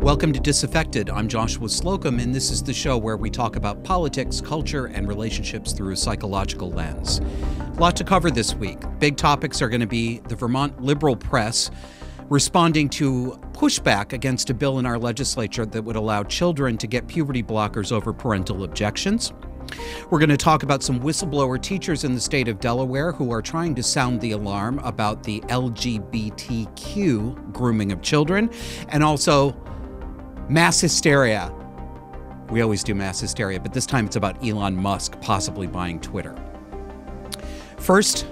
Welcome to Disaffected. I'm Joshua Slocum, and this is the show where we talk about politics, culture, and relationships through a psychological lens. A lot to cover this week. Big topics are going to be the Vermont liberal press responding to pushback against a bill in our legislature that would allow children to get puberty blockers over parental objections. We're going to talk about some whistleblower teachers in the state of Delaware who are trying to sound the alarm about the LGBTQ grooming of children, and also mass hysteria. We always do mass hysteria, but this time it's about Elon Musk possibly buying Twitter. First,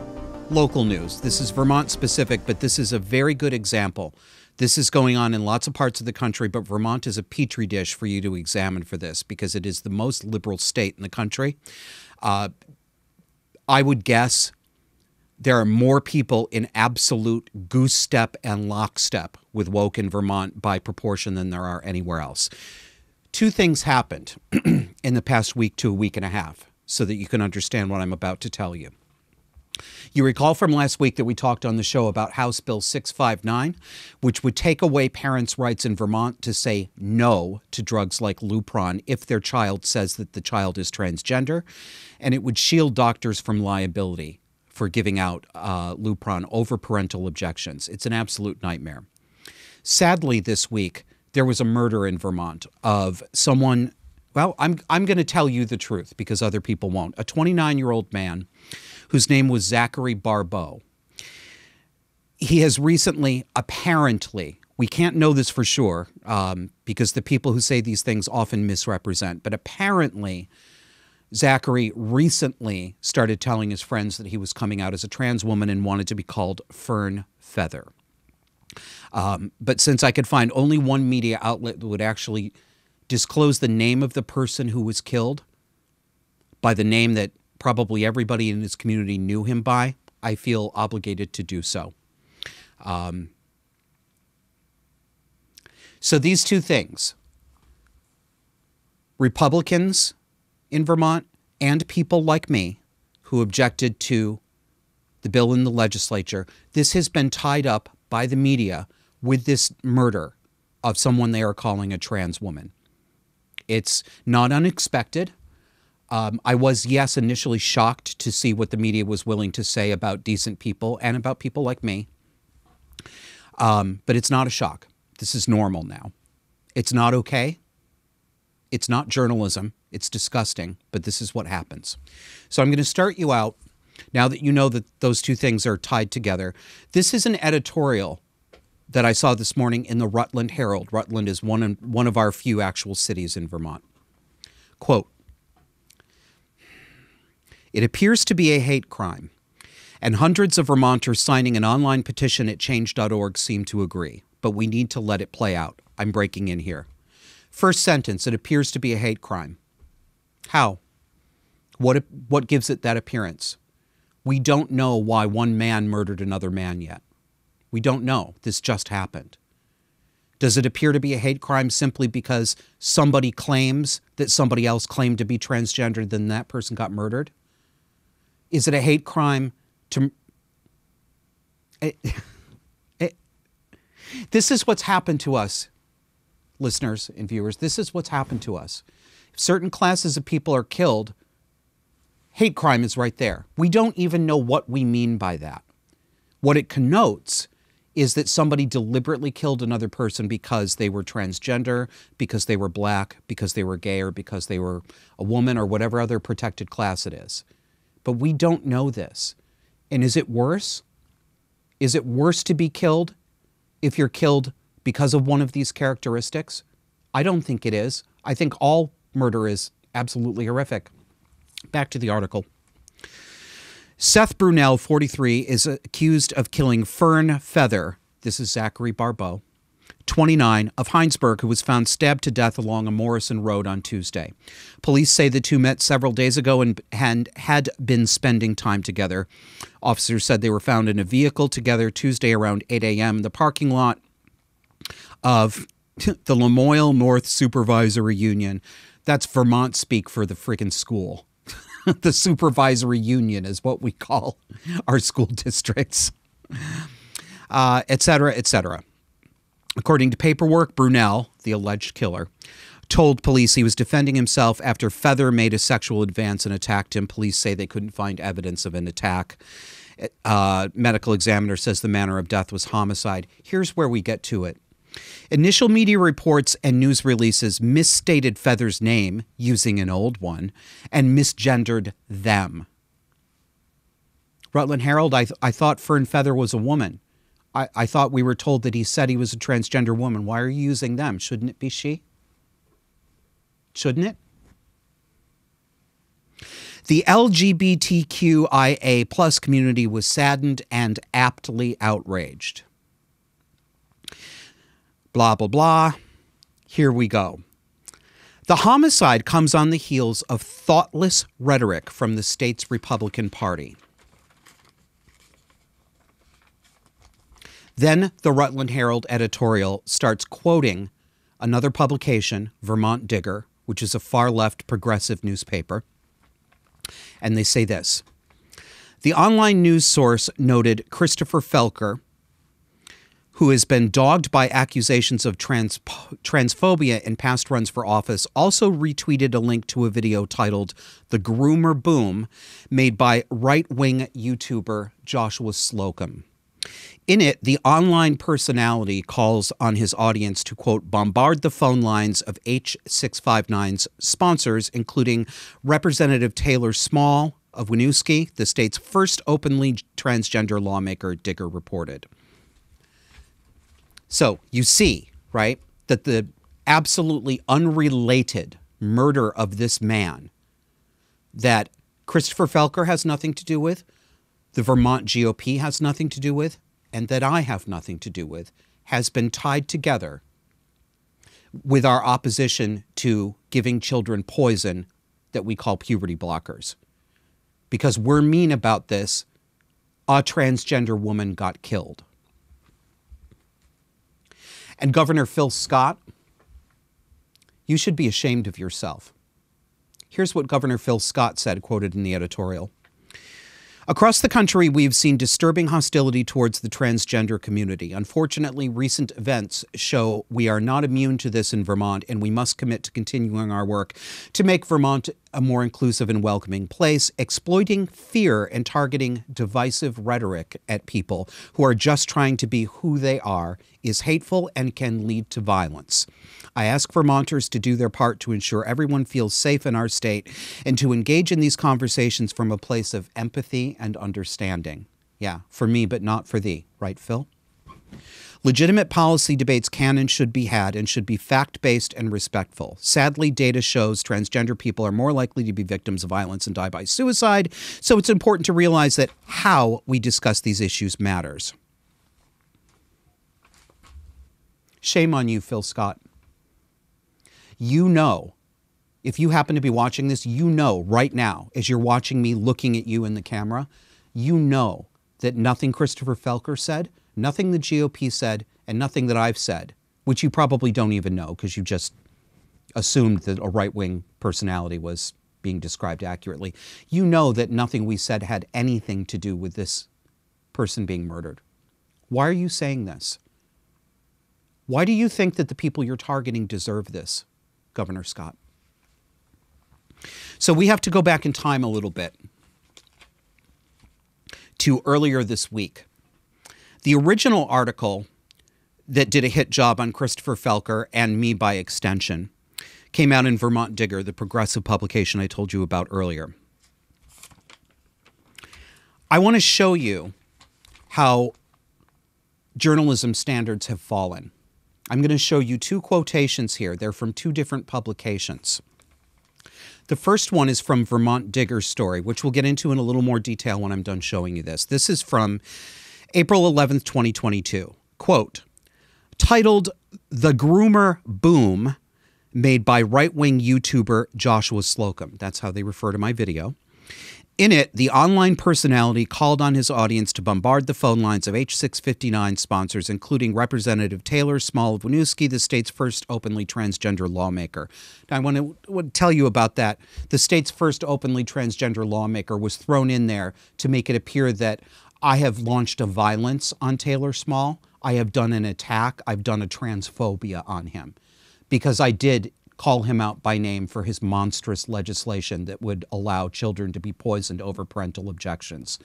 local news. This is Vermont specific, but this is a very good example. This is going on in lots of parts of the country, but Vermont is a petri dish for you to examine for this because it is the most liberal state in the country. I would guess there are more people in absolute goose step and lockstep with woke in Vermont by proportion than there are anywhere else. Two things happened in the past week to a week and a half so that you can understand what I'm about to tell you. You recall from last week that we talked on the show about House Bill 659, which would take away parents' rights in Vermont to say no to drugs like Lupron if their child says that the child is transgender, and it would shield doctors from liability for giving out Lupron over parental objections. It's an absolute nightmare. Sadly, this week, there was a murder in Vermont of someone, well, I'm going to tell you the truth because other people won't. A 29-year-old man whose name was Zachary Barbeau. He has recently, apparently, we can't know this for sure because the people who say these things often misrepresent, but apparently Zachary recently started telling his friends that he was coming out as a trans woman and wanted to be called Fern Feather. But since I could find only one media outlet that would actually disclose the name of the person who was killed by the name that probably everybody in his community knew him by, I feel obligated to do so. So these two things, Republicans in Vermont and people like me who objected to the bill in the legislature, this has been tied up by the media with this murder of someone they are calling a trans woman. It's not unexpected. I was, yes, initially shocked to see what the media was willing to say about decent people and about people like me. But it's not a shock. This is normal now. It's not okay. It's not journalism. It's disgusting, but this is what happens. So I'm going to start you out, now that you know that those two things are tied together. This is an editorial that I saw this morning in the Rutland Herald. Rutland is one of our few actual cities in Vermont. Quote, "It appears to be a hate crime, and hundreds of Vermonters signing an online petition at change.org seem to agree, but we need to let it play out. I'm breaking in here. First sentence, it appears to be a hate crime. How? What gives it that appearance? We don't know why one man murdered another man yet. We don't know. This just happened. Does it appear to be a hate crime simply because somebody claims that somebody else claimed to be transgender, then that person got murdered? Is it a hate crime to... This is what's happened to us, listeners and viewers. This is what's happened to us. If certain classes of people are killed, hate crime is right there. We don't even know what we mean by that. What it connotes is that somebody deliberately killed another person because they were transgender, because they were black, because they were gay, or because they were a woman, or whatever other protected class it is. But we don't know this. And is it worse? Is it worse to be killed if you're killed because of one of these characteristics? I don't think it is. I think all murder is absolutely horrific. Back to the article. Seth Brunel, 43, is accused of killing Fern Feather. This is Zachary Barbeau, 29, of Heinsberg, who was found stabbed to death along a Morrison Road on Tuesday. Police say the two met several days ago and had been spending time together. Officers said they were found in a vehicle together Tuesday around 8 a.m. in the parking lot of the Lamoille North Supervisory Union. That's Vermont speak for the friggin' school. The supervisory union is what we call our school districts, et cetera, et cetera. According to paperwork, Brunel, the alleged killer, told police he was defending himself after Feather made a sexual advance and attacked him. Police say they couldn't find evidence of an attack. Medical examiner says the manner of death was homicide. Here's where we get to it. Initial media reports and news releases misstated Feather's name using an old one and misgendered them. Rutland Herald, I thought Fern Feather was a woman. I thought we were told that he said he was a transgender woman. Why are you using them? Shouldn't it be she? Shouldn't it? The LGBTQIA plus community was saddened and aptly outraged. Blah, blah, blah. Here we go. The homicide comes on the heels of thoughtless rhetoric from the state's Republican Party. Then the Rutland Herald editorial starts quoting another publication, Vermont Digger, which is a far-left progressive newspaper. And they say this. The online news source noted Christopher Felker, who has been dogged by accusations of transphobia in past runs for office, also retweeted a link to a video titled The Groomer Boom, made by right-wing YouTuber Joshua Slocum. In it, the online personality calls on his audience to, quote, bombard the phone lines of H659's sponsors, including Representative Taylor Small of Winooski, the state's first openly transgender lawmaker, Digger reported. So you see, right, that the absolutely unrelated murder of this man that Christopher Felker has nothing to do with, the Vermont GOP has nothing to do with, and that I have nothing to do with, has been tied together with our opposition to giving children poison that we call puberty blockers. Because we're mean about this, a transgender woman got killed. And Governor Phil Scott, you should be ashamed of yourself. Here's what Governor Phil Scott said, quoted in the editorial. Across the country, we've seen disturbing hostility towards the transgender community. Unfortunately, recent events show we are not immune to this in Vermont, and we must commit to continuing our work to make Vermont a more inclusive and welcoming place. Exploiting fear and targeting divisive rhetoric at people who are just trying to be who they are is hateful and can lead to violence. I ask Vermonters to do their part to ensure everyone feels safe in our state and to engage in these conversations from a place of empathy and understanding. Yeah, for me, but not for thee. Right, Phil? Legitimate policy debates can and should be had and should be fact-based and respectful. Sadly, data shows transgender people are more likely to be victims of violence and die by suicide, so it's important to realize that how we discuss these issues matters. Shame on you, Phil Scott. You know, if you happen to be watching this, you know right now, as you're watching me looking at you in the camera, you know that nothing Christopher Felker said, nothing the GOP said, and nothing that I've said, which you probably don't even know because you just assumed that a right-wing personality was being described accurately. You know that nothing we said had anything to do with this person being murdered. Why are you saying this? Why do you think that the people you're targeting deserve this, Governor Scott? So we have to go back in time a little bit to earlier this week. The original article that did a hit job on Christopher Felker and me by extension came out in Vermont Digger, the progressive publication I told you about earlier. I want to show you how journalism standards have fallen. I'm going to show you two quotations here. They're from two different publications. The first one is from Vermont Digger's story, which we'll get into in a little more detail when I'm done showing you this. This is from April 11th, 2022. Quote, titled The Groomer Boom, made by right-wing YouTuber Joshua Slocum. That's how they refer to my video. In it, the online personality called on his audience to bombard the phone lines of H659 sponsors, including Representative Taylor Small of Winooski, the state's first openly transgender lawmaker. Now, I want to tell you about that. The state's first openly transgender lawmaker was thrown in there to make it appear that I have launched a violence on Taylor Small. I have done an attack. I've done a transphobia on him because I did call him out by name for his monstrous legislation that would allow children to be poisoned over parental objections.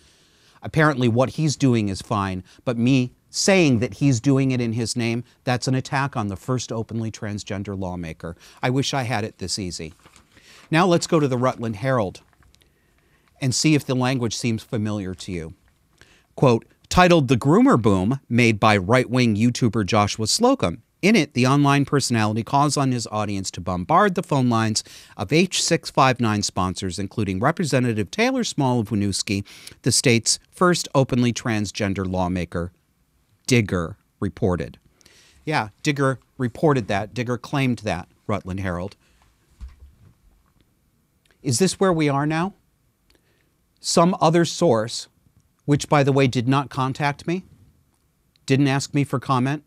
Apparently what he's doing is fine, but me saying that he's doing it in his name, that's an attack on the first openly transgender lawmaker. I wish I had it this easy. Now let's go to the Rutland Herald and see if the language seems familiar to you. Quote, titled The Groomer Boom, made by right-wing YouTuber Joshua Slocum. In it, the online personality calls on his audience to bombard the phone lines of H659 sponsors, including Representative Taylor Small of Winooski, the state's first openly transgender lawmaker. Digger reported. Yeah, Digger reported that. Digger claimed that, Rutland Herald. Is this where we are now? Some other source, which, by the way, did not contact me, didn't ask me for comment,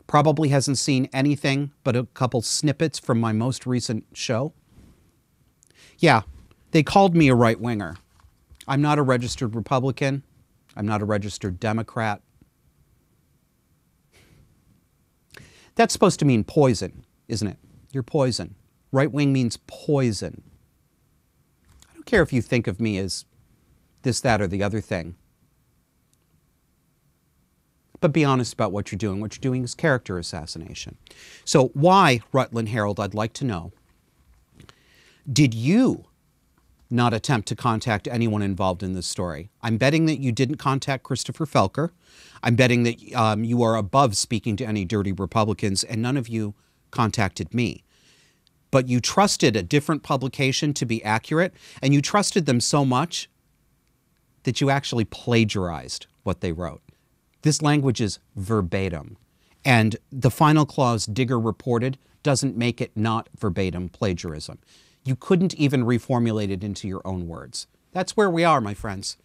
probably hasn't seen anything but a couple snippets from my most recent show. Yeah, they called me a right-winger. I'm not a registered Republican. I'm not a registered Democrat. That's supposed to mean poison, isn't it? You're poison. Right-wing means poison. I don't care if you think of me as this, that, or the other thing. But be honest about what you're doing. What you're doing is character assassination. So why, Rutland Herald, I'd like to know, did you not attempt to contact anyone involved in this story? I'm betting that you didn't contact Christopher Felker. I'm betting that you are above speaking to any dirty Republicans, and none of you contacted me. But you trusted a different publication to be accurate, and you trusted them so much that you actually plagiarized what they wrote. This language is verbatim. And the final clause, Digger reported, doesn't make it not verbatim plagiarism. You couldn't even reformulate it into your own words. That's where we are, my friends.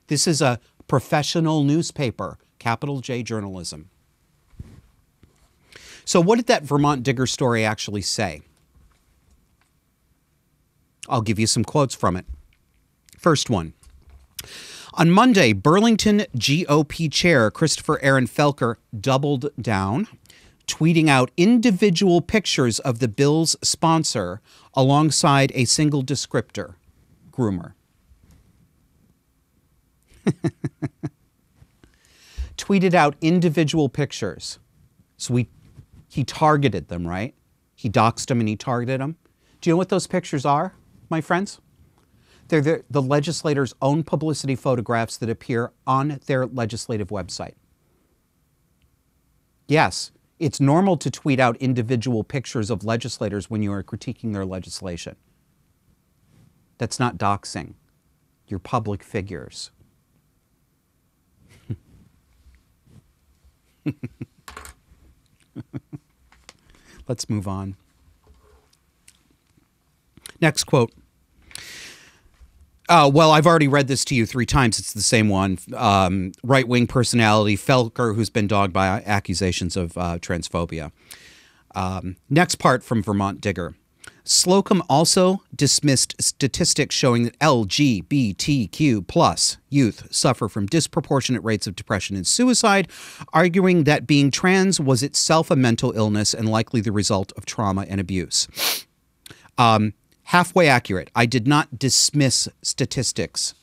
This is a professional newspaper, capital J journalism. So what did that Vermont Digger story actually say? I'll give you some quotes from it. First one. On Monday, Burlington GOP chair Christopher Aaron Felker doubled down, tweeting out individual pictures of the bill's sponsor alongside a single descriptor, groomer. Tweeted out individual pictures. So he targeted them, right? He doxed them and he targeted them. Do you know what those pictures are, my friends? They're the legislators' own publicity photographs that appear on their legislative website. Yes, it's normal to tweet out individual pictures of legislators when you are critiquing their legislation. That's not doxing. You're public figures. Let's move on. Next quote. Well, I've already read this to you 3 times. It's the same one. Right-wing personality, Felker, who's been dogged by accusations of transphobia. Next part from Vermont Digger. Slocum also dismissed statistics showing that LGBTQ plus youth suffer from disproportionate rates of depression and suicide, arguing that being trans was itself a mental illness and likely the result of trauma and abuse. Halfway accurate. I did not dismiss statistics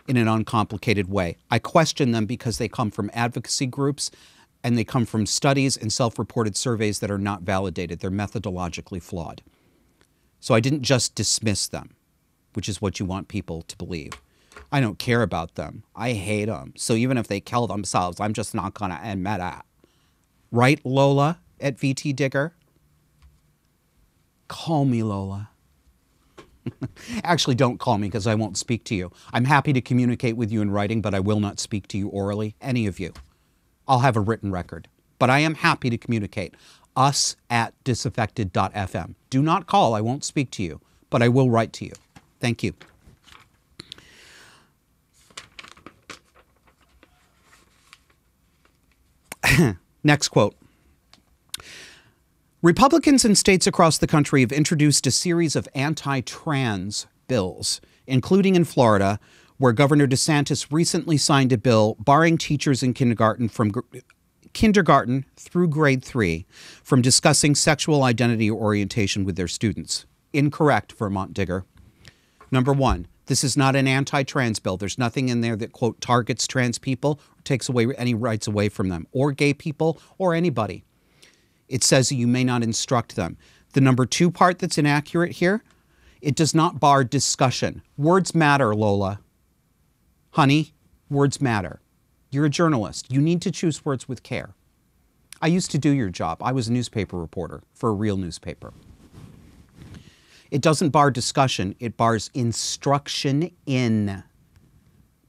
in an uncomplicated way. I question them because they come from advocacy groups and they come from studies and self-reported surveys that are not validated. They're methodologically flawed. So I didn't just dismiss them, which is what you want people to believe. I don't care about them. I hate them. So even if they kill themselves, I'm just not going to admit it. Right, Lola at VT Digger? Call me Lola. Actually, don't call me because I won't speak to you. I'm happy to communicate with you in writing, but I will not speak to you orally, any of you. I'll have a written record, but I am happy to communicate. Us at disaffected.fm. Do not call. I won't speak to you, but I will write to you. Thank you. Next quote. Republicans in states across the country have introduced a series of anti-trans bills, including in Florida, where Governor DeSantis recently signed a bill barring teachers in kindergarten from kindergarten through grade 3 from discussing sexual identity or orientation with their students. Incorrect, Vermont Digger. Number 1, this is not an anti-trans bill. There's nothing in there that, quote, targets trans people or takes away any rights away from them, or gay people, or anybody. It says you may not instruct them. The number 2 part that's inaccurate here, it does not bar discussion. Words matter, Lola. Honey, words matter. You're a journalist. You need to choose words with care. I used to do your job. I was a newspaper reporter for a real newspaper. It doesn't bar discussion. It bars instruction in,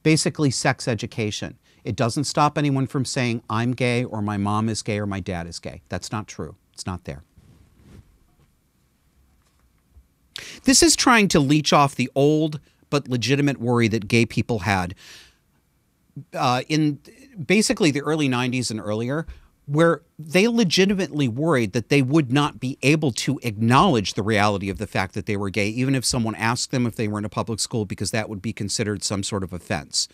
basically, sex education. It doesn't stop anyone from saying, I'm gay, or my mom is gay, or my dad is gay. That's not true. It's not there. This is trying to leech off the old but legitimate worry that gay people had in basically the early 90s and earlier, where they legitimately worried that they would not be able to acknowledge the reality of the fact that they were gay, even if someone asked them if they were in a public school, because that would be considered some sort of offense.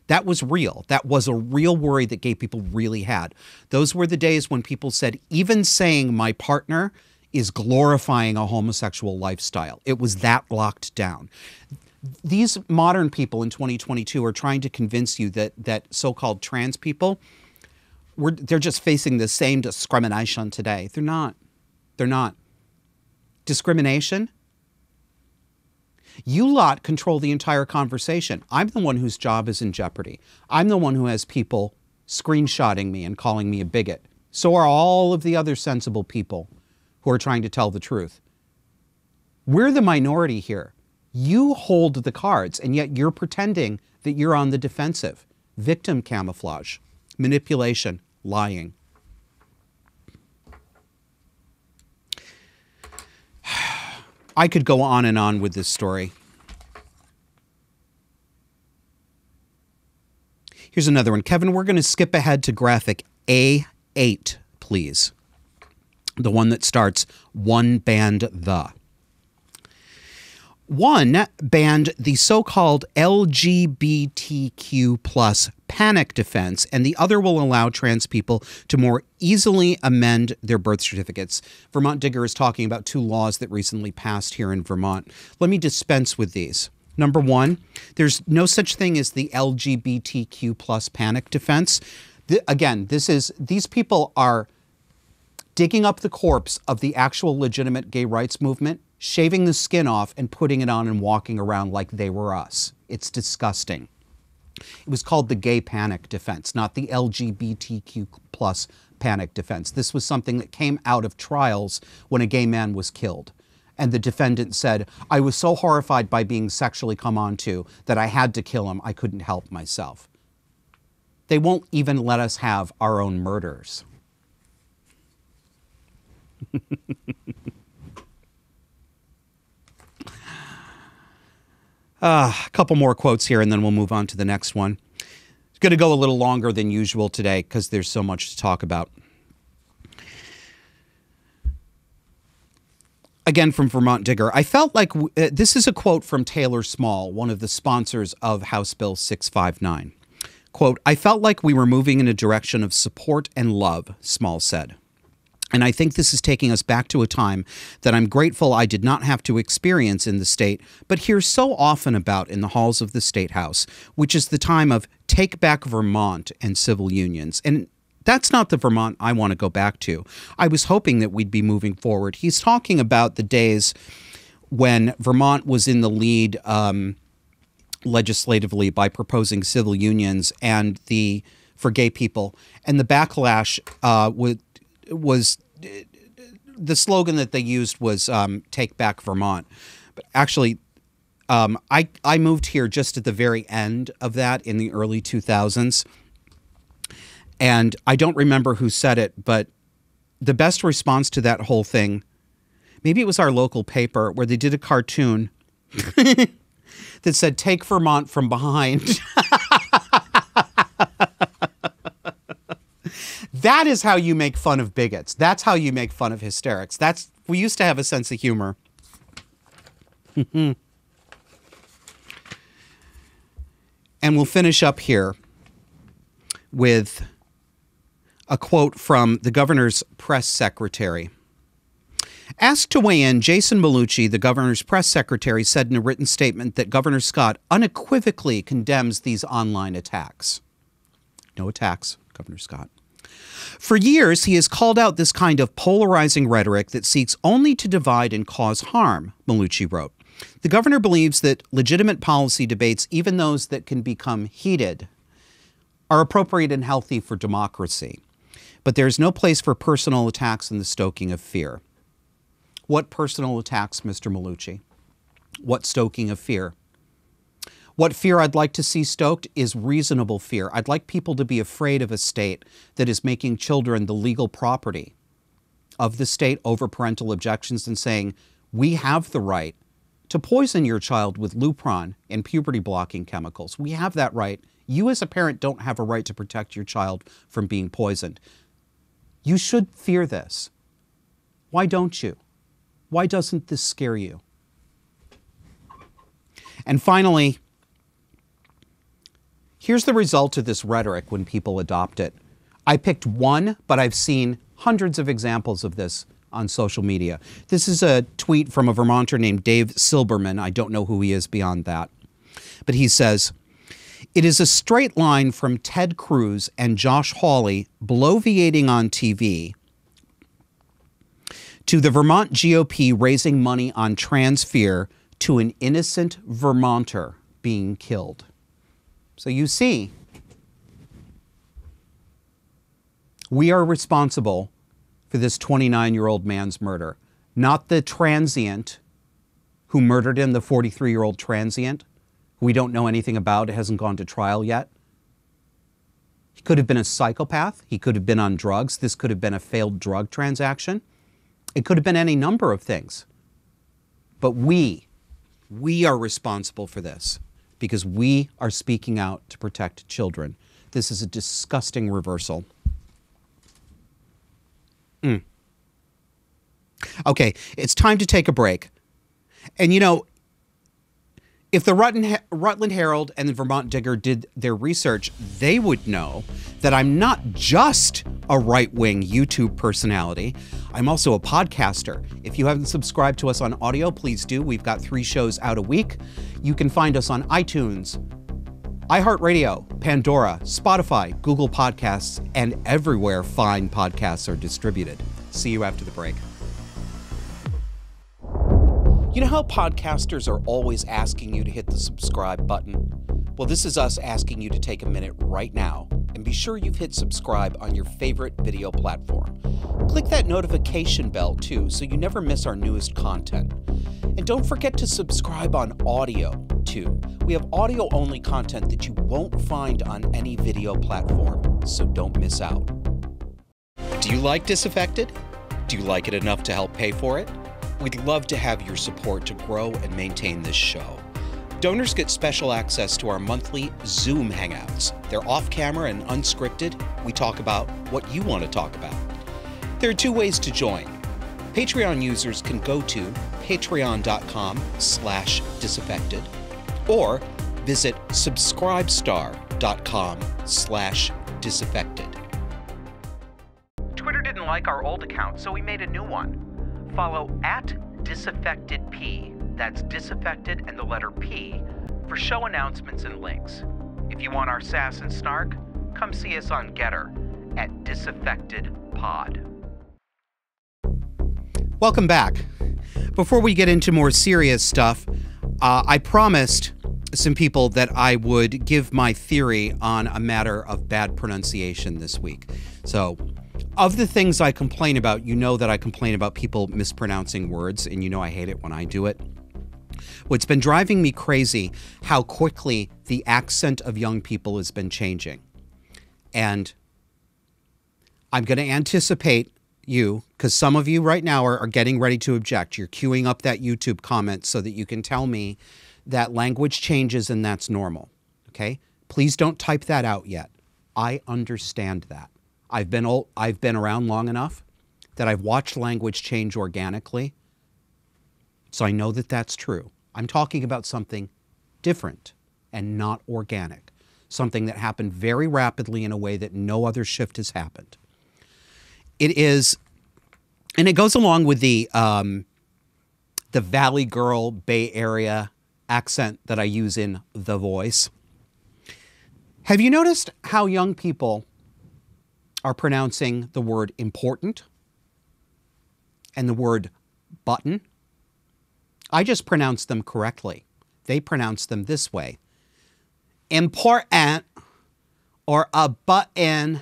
That was real. That was a real worry that gay people really had. Those were the days when people said, even saying my partner is glorifying a homosexual lifestyle. It was that locked down. These modern people in 2022 are trying to convince you that so-called trans people, they're just facing the same discrimination today. They're not. They're not. Discrimination? You lot control the entire conversation. I'm the one whose job is in jeopardy. I'm the one who has people screenshotting me and calling me a bigot. So are all of the other sensible people who are trying to tell the truth. We're the minority here. You hold the cards, and yet you're pretending that you're on the defensive. Victim camouflage, manipulation, lying. I could go on and on with this story. Here's another one. Kevin, we're going to skip ahead to graphic A8, please. The one that starts, one banned the. One banned the so-called LGBTQ plus panic defense, and the other will allow trans people to more easily amend their birth certificates. Vermont Digger is talking about 2 laws that recently passed here in Vermont. Let me dispense with these. Number 1, there's no such thing as the LGBTQ plus panic defense. Again, these people are digging up the corpse of the actual legitimate gay rights movement, shaving the skin off and putting it on and walking around like they were us. It's disgusting. It was called the gay panic defense, not the LGBTQ plus panic defense. This was something that came out of trials when a gay man was killed. And the defendant said, I was so horrified by being sexually come onto that I had to kill him. I couldn't help myself. They won't even let us have our own murders. A couple more quotes here, and then we'll move on to the next one. It's going to go a little longer than usual today because there's so much to talk about. Again, from Vermont Digger, I felt like this is a quote from Taylor Small, one of the sponsors of House Bill 659. Quote, I felt like we were moving in a direction of support and love, Small said. And I think this is taking us back to a time that I'm grateful I did not have to experience in the state, but hear so often about in the halls of the State House, which is the time of Take Back Vermont and civil unions. And that's not the Vermont I want to go back to. I was hoping that we'd be moving forward. He's talking about the days when Vermont was in the lead legislatively by proposing civil unions and for gay people. And the backlash was the slogan that they used was Take Back Vermont. But actually, I moved here just at the very end of that in the early 2000s. And I don't remember who said it, but the best response to that whole thing, maybe it was our local paper, where they did a cartoon that said, take Vermont from behind. That is how you make fun of bigots. That's how you make fun of hysterics. We used to have a sense of humor. And we'll finish up here with a quote from the governor's press secretary. Asked to weigh in, Jason Malucci, the governor's press secretary, said in a written statement that Governor Scott unequivocally condemns these online attacks. No attacks, Governor Scott. For years, he has called out this kind of polarizing rhetoric that seeks only to divide and cause harm, Malucci wrote. The governor believes that legitimate policy debates, even those that can become heated, are appropriate and healthy for democracy. But there is no place for personal attacks and the stoking of fear. What personal attacks, Mr. Malucci? What stoking of fear? What fear I'd like to see stoked is reasonable fear. I'd like people to be afraid of a state that is making children the legal property of the state over parental objections and saying, we have the right to poison your child with Lupron and puberty-blocking chemicals. We have that right. You as a parent don't have a right to protect your child from being poisoned. You should fear this. Why don't you? Why doesn't this scare you? And finally, here's the result of this rhetoric when people adopt it. I picked one, but I've seen hundreds of examples of this on social media. This is a tweet from a Vermonter named Dave Silberman. I don't know who he is beyond that. But he says, it is a straight line from Ted Cruz and Josh Hawley bloviating on TV to the Vermont GOP raising money on trans fear to an innocent Vermonter being killed. So you see, we are responsible for this 29-year-old man's murder, not the transient who murdered him, the 43-year-old transient, who we don't know anything about, hasn't gone to trial yet. He could have been a psychopath. He could have been on drugs. This could have been a failed drug transaction. It could have been any number of things. But we are responsible for this because we are speaking out to protect children. This is a disgusting reversal. Okay, it's time to take a break. And you know, if the Rutland Herald and the Vermont Digger did their research, they would know that I'm not just a right-wing YouTube personality. I'm also a podcaster. If you haven't subscribed to us on audio, please do. We've got 3 shows out a week. You can find us on iTunes, iHeartRadio, Pandora, Spotify, Google Podcasts, and everywhere fine podcasts are distributed. See you after the break. You know how podcasters are always asking you to hit the subscribe button? Well, this is us asking you to take a minute right now and be sure you've hit subscribe on your favorite video platform. Click that notification bell too so you never miss our newest content. And don't forget to subscribe on audio too. We have audio-only content that you won't find on any video platform, so don't miss out. Do you like Disaffected? Do you like it enough to help pay for it? We'd love to have your support to grow and maintain this show. Donors get special access to our monthly Zoom Hangouts. They're off-camera and unscripted. We talk about what you want to talk about. There are 2 ways to join. Patreon users can go to patreon.com/disaffected or visit subscribestar.com/disaffected. Twitter didn't like our old account, so we made a new one. Follow @disaffectedp, that's disaffected and the letter P, for show announcements and links. If you want our sass and snark, come see us on Getter @disaffectedpod. Welcome back. Before we get into more serious stuff, I promised some people that I would give my theory on a matter of bad pronunciation this week. So, of the things I complain about, you know that I complain about people mispronouncing words, and you know I hate it when I do it. What's been driving me crazy, how quickly the accent of young people has been changing. And I'm going to anticipate you, because some of you right now are getting ready to object. You're queuing up that YouTube comment so that you can tell me that language changes and that's normal. Okay? Please don't type that out yet. I understand that. I've been around long enough that I've watched language change organically, so I know that that's true. I'm talking about something different and not organic, something that happened very rapidly in a way that no other shift has happened. It is, and it goes along with the Valley Girl Bay Area accent that I use in The Voice. Have you noticed how young people are pronouncing the word important and the word button? I just pronounce them correctly. They pronounce them this way. Important or a button.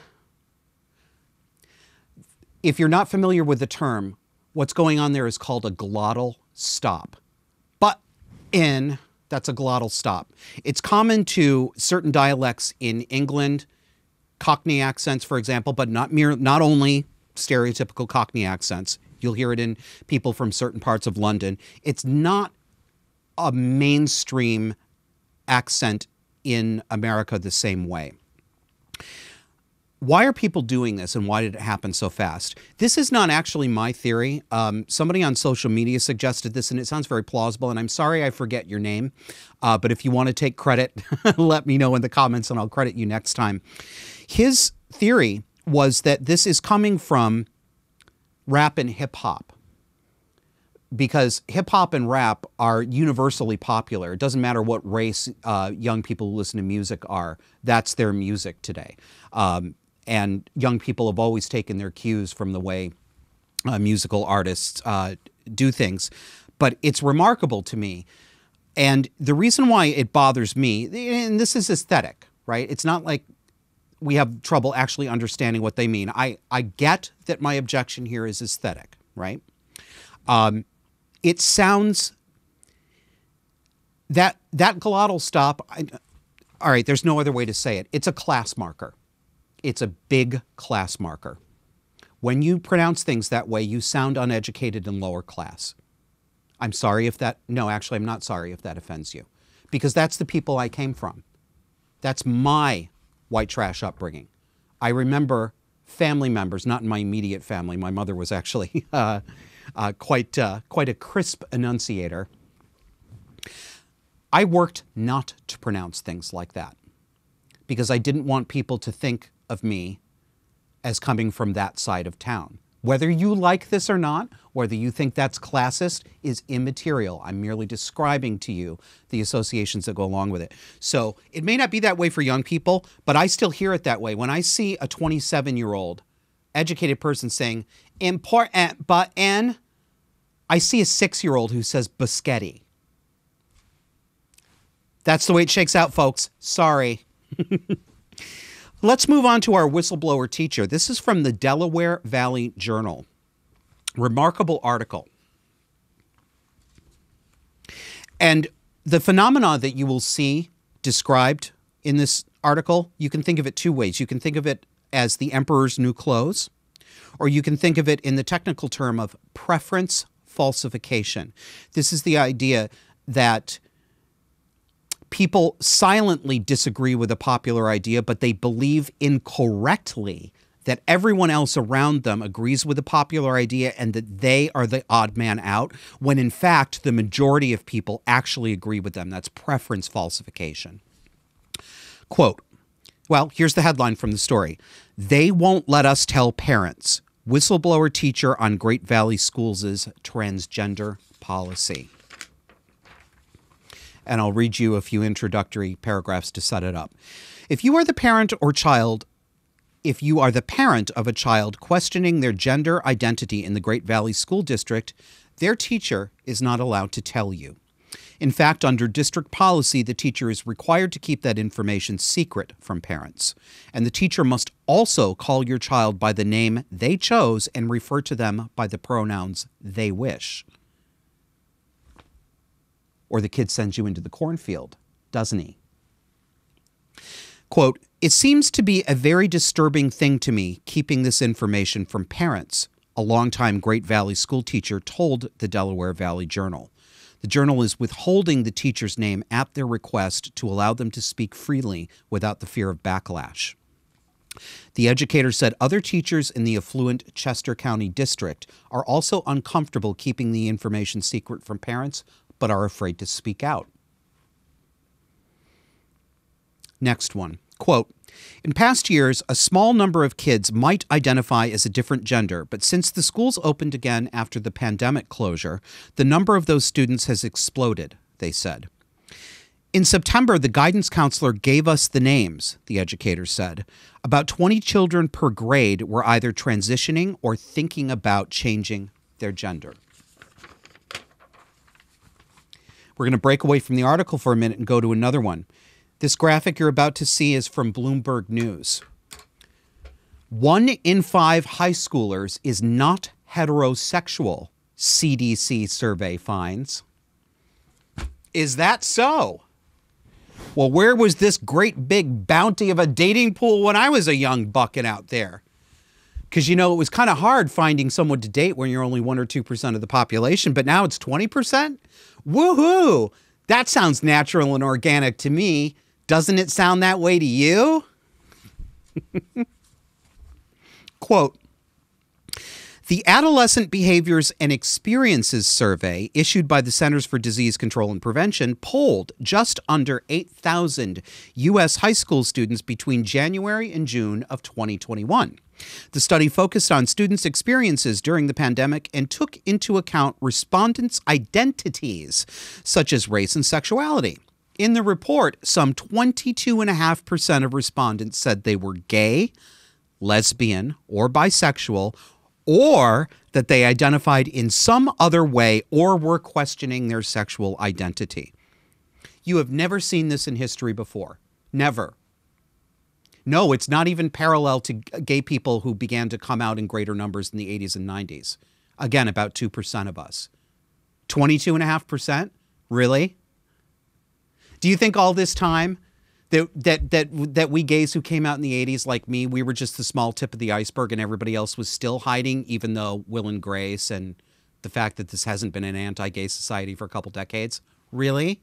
If you're not familiar with the term, what's going on there is called a glottal stop. Button, that's a glottal stop. It's common to certain dialects in England, Cockney accents, for example, but not only stereotypical Cockney accents. You'll hear it in people from certain parts of London. It's not a mainstream accent in America the same way. Why are people doing this, and why did it happen so fast? This is not actually my theory. Somebody on social media suggested this, and it sounds very plausible, and I'm sorry I forget your name. But if you want to take credit, let me know in the comments, and I'll credit you next time. His theory was that this is coming from rap and hip-hop, because hip-hop and rap are universally popular. It doesn't matter what race young people who listen to music are. That's their music today. And young people have always taken their cues from the way musical artists do things. But it's remarkable to me. And the reason why it bothers me, and this is aesthetic, right? It's not like we have trouble actually understanding what they mean. I get that my objection here is aesthetic, right? It sounds, that glottal stop, all right, there's no other way to say it. It's a class marker. It's a big class marker. When you pronounce things that way, you sound uneducated and lower class. I'm sorry if that, no, actually, I'm not sorry if that offends you, because that's the people I came from. That's my white trash upbringing. I remember family members, not in my immediate family. My mother was actually quite a crisp enunciator. I worked not to pronounce things like that because I didn't want people to think of me as coming from that side of town. Whether you like this or not, whether you think that's classist, is immaterial. I'm merely describing to you the associations that go along with it. So it may not be that way for young people, but I still hear it that way. When I see a 27-year-old educated person saying, important button, I see a 6-year-old who says biscotti. That's the way it shakes out, folks. Sorry. Let's move on to our whistleblower teacher. This is from the Delaware Valley Journal. Remarkable article. And the phenomena that you will see described in this article, you can think of it two ways. You can think of it as the emperor's new clothes, or you can think of it in the technical term of preference falsification. This is the idea that people silently disagree with a popular idea, but they believe incorrectly that everyone else around them agrees with the popular idea and that they are the odd man out, when in fact the majority of people actually agree with them. That's preference falsification. Quote, well, here's the headline from the story. They won't let us tell parents. Whistleblower teacher on Great Valley Schools' transgender policy. And I'll read you a few introductory paragraphs to set it up. If you are the parent of a child questioning their gender identity in the Great Valley School District, their teacher is not allowed to tell you. In fact, under district policy, the teacher is required to keep that information secret from parents. And the teacher must also call your child by the name they chose and refer to them by the pronouns they wish. Or the kid sends you into the cornfield, doesn't he? Quote, it seems to be a very disturbing thing to me keeping this information from parents, a longtime Great Valley school teacher told the Delaware Valley Journal. The journal is withholding the teacher's name at their request to allow them to speak freely without the fear of backlash. The educator said other teachers in the affluent Chester County district are also uncomfortable keeping the information secret from parents, but are afraid to speak out. Next one, Quote, in past years, a small number of kids might identify as a different gender, but since the schools opened again after the pandemic closure, the number of those students has exploded, they said. In September, the guidance counselor gave us the names, the educator said. About 20 children per grade were either transitioning or thinking about changing their gender. We're going to break away from the article for a minute and go to another one. This graphic you're about to see is from Bloomberg News. 1 in 5 high schoolers is not heterosexual, CDC survey finds. Is that so? Well, where was this great big bounty of a dating pool when I was a young bucking out there? Because, you know, it was kind of hard finding someone to date when you're only 1 or 2% of the population, but now it's 20%? Woohoo! That sounds natural and organic to me. Doesn't it sound that way to you? Quote, the Adolescent Behaviors and Experiences Survey, issued by the Centers for Disease Control and Prevention, polled just under 8,000 U.S. high school students between January and June of 2021. The study focused on students' experiences during the pandemic and took into account respondents' identities, such as race and sexuality. In the report, some 22.5% of respondents said they were gay, lesbian, or bisexual, or that they identified in some other way or were questioning their sexual identity. You have never seen this in history before. Never. No, it's not even parallel to gay people who began to come out in greater numbers in the 80s and 90s. Again, about 2% of us. 22.5%? Really? Do you think all this time that we gays who came out in the 80s, like me, we were just the small tip of the iceberg and everybody else was still hiding, even though Will and Grace and the fact that this hasn't been an anti-gay society for a couple decades? Really?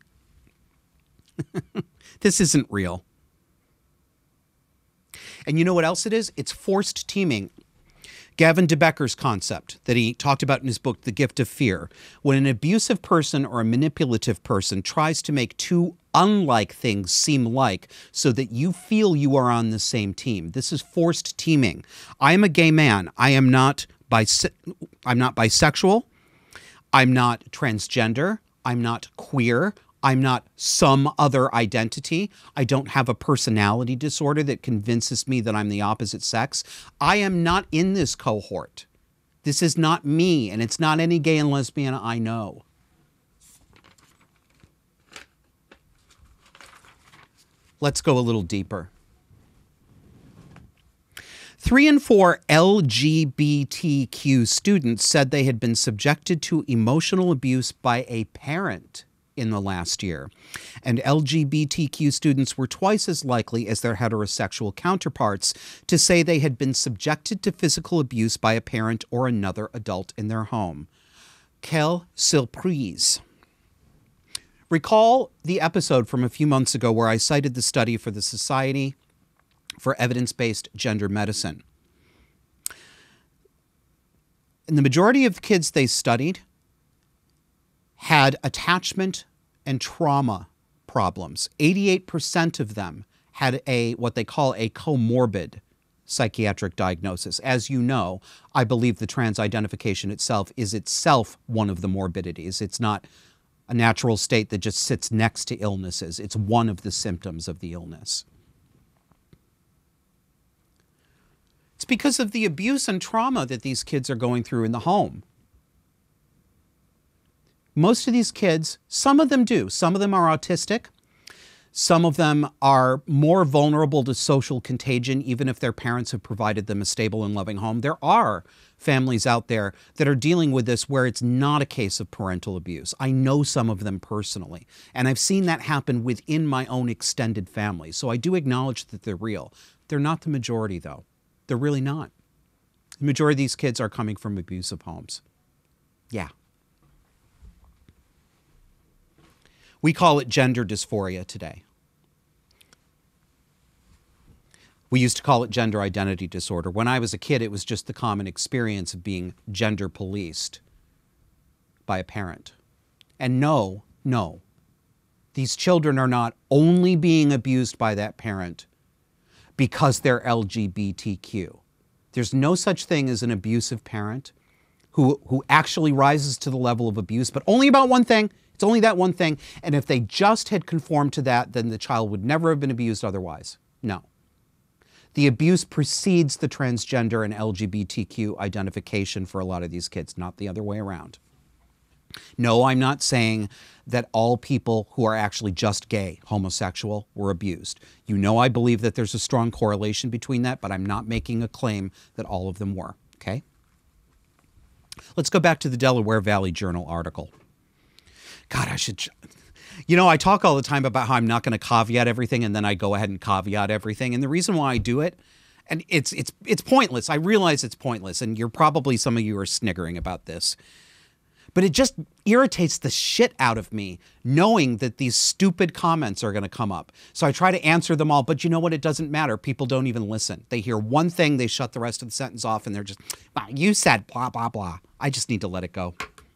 This isn't real. And you know what else it is? It's forced teaming. Gavin DeBecker's concept that he talked about in his book, The Gift of Fear. When an abusive person or a manipulative person tries to make two unlike things seem like so that you feel you are on the same team. This is forced teaming. I am a gay man. I'm not bisexual. I'm not transgender. I'm not queer. I'm not some other identity. I don't have a personality disorder that convinces me that I'm the opposite sex. I am not in this cohort. This is not me, and it's not any gay and lesbian I know. Let's go a little deeper. 3 in 4 LGBTQ students said they had been subjected to emotional abuse by a parent in the last year. And LGBTQ students were twice as likely as their heterosexual counterparts to say they had been subjected to physical abuse by a parent or another adult in their home. Quelle surprise. Recall the episode from a few months ago where I cited the study for the Society for Evidence-Based Gender Medicine. And the majority of the kids they studied had attachment and trauma problems. 88% of them had what they call a comorbid psychiatric diagnosis. As you know, I believe the trans identification itself is itself one of the morbidities. It's not a natural state that just sits next to illnesses. It's one of the symptoms of the illness. It's because of the abuse and trauma that these kids are going through in the home. Most of these kids, some of them do. Some of them are autistic. Some of them are more vulnerable to social contagion, even if their parents have provided them a stable and loving home. There are families out there that are dealing with this where it's not a case of parental abuse. I know some of them personally, and I've seen that happen within my own extended family. So I do acknowledge that they're real. They're not the majority, though. They're really not. The majority of these kids are coming from abusive homes. Yeah. We call it gender dysphoria today. We used to call it gender identity disorder. When I was a kid, it was just the common experience of being gender policed by a parent. And no, these children are not only being abused by that parent because they're LGBTQ. There's no such thing as an abusive parent who actually rises to the level of abuse, but only about one thing. It's only that one thing. And if they just had conformed to that, then the child would never have been abused otherwise. No. The abuse precedes the transgender and LGBTQ identification for a lot of these kids, not the other way around. No, I'm not saying that all people who are actually just gay, homosexual, were abused. You know I believe that there's a strong correlation between that, but I'm not making a claim that all of them were, okay? Let's go back to the Delaware Valley Journal article. God, I should... You know, I talk all the time about how I'm not going to caveat everything, and then I go ahead and caveat everything. And the reason why I do it, and it's pointless. I realize it's pointless, and some of you are sniggering about this. But it just irritates the shit out of me knowing that these stupid comments are going to come up. So I try to answer them all, but you know what? It doesn't matter. People don't even listen. They hear one thing, they shut the rest of the sentence off, and they're just, wow, you said blah, blah, blah. I just need to let it go.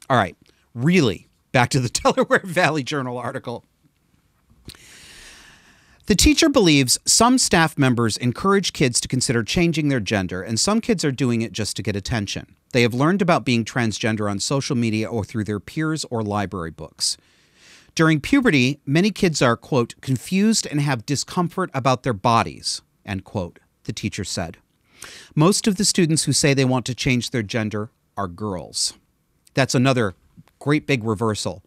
All right, really, back to the Delaware Valley Journal article. The teacher believes some staff members encourage kids to consider changing their gender, and some kids are doing it just to get attention. They have learned about being transgender on social media or through their peers or library books. During puberty, many kids are, quote, confused and have discomfort about their bodies, end quote, the teacher said. Most of the students who say they want to change their gender are girls. That's another great big reversal.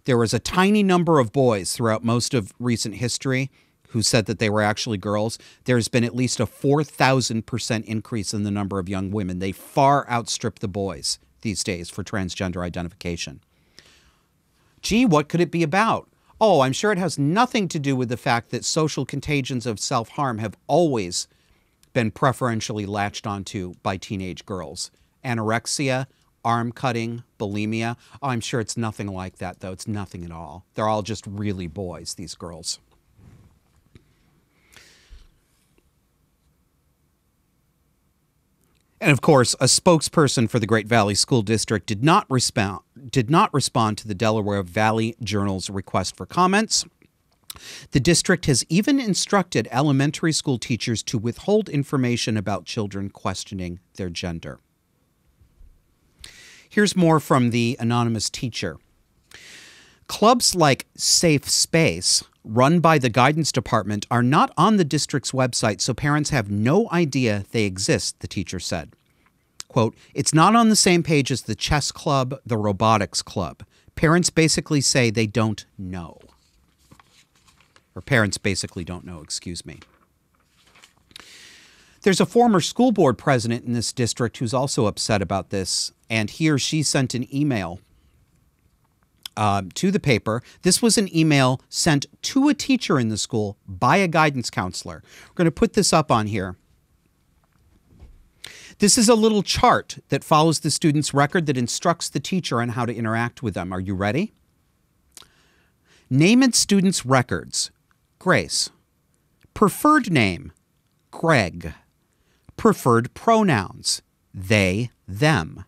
There was a tiny number of boys throughout most of recent history who said that they were actually girls. There's been at least a 4,000% increase in the number of young women. They far outstrip the boys these days for transgender identification. Gee, what could it be about? Oh, I'm sure it has nothing to do with the fact that social contagions of self-harm have always been preferentially latched onto by teenage girls. Anorexia, arm cutting, bulimia. Oh, I'm sure it's nothing like that, though. It's nothing at all. They're all just really boys, these girls. And of course, a spokesperson for the Great Valley School District did not respond to the Delaware Valley Journal's request for comments. The district has even instructed elementary school teachers to withhold information about children questioning their gender. Here's more from the anonymous teacher. Clubs like Safe Space, run by the guidance department, are not on the district's website, so parents have no idea they exist, the teacher said. Quote, it's not on the same page as the chess club, the robotics club. Parents basically say they don't know. Or parents basically don't know, excuse me. There's a former school board president in this district who's also upset about this, and he or she sent an email to the paper. This was an email sent to a teacher in the school by a guidance counselor. We're going to put this up on here. This is a little chart that follows the student's record that instructs the teacher on how to interact with them. Are you ready? Name in student's records, Grace. Preferred name, Greg. Preferred pronouns, they, them.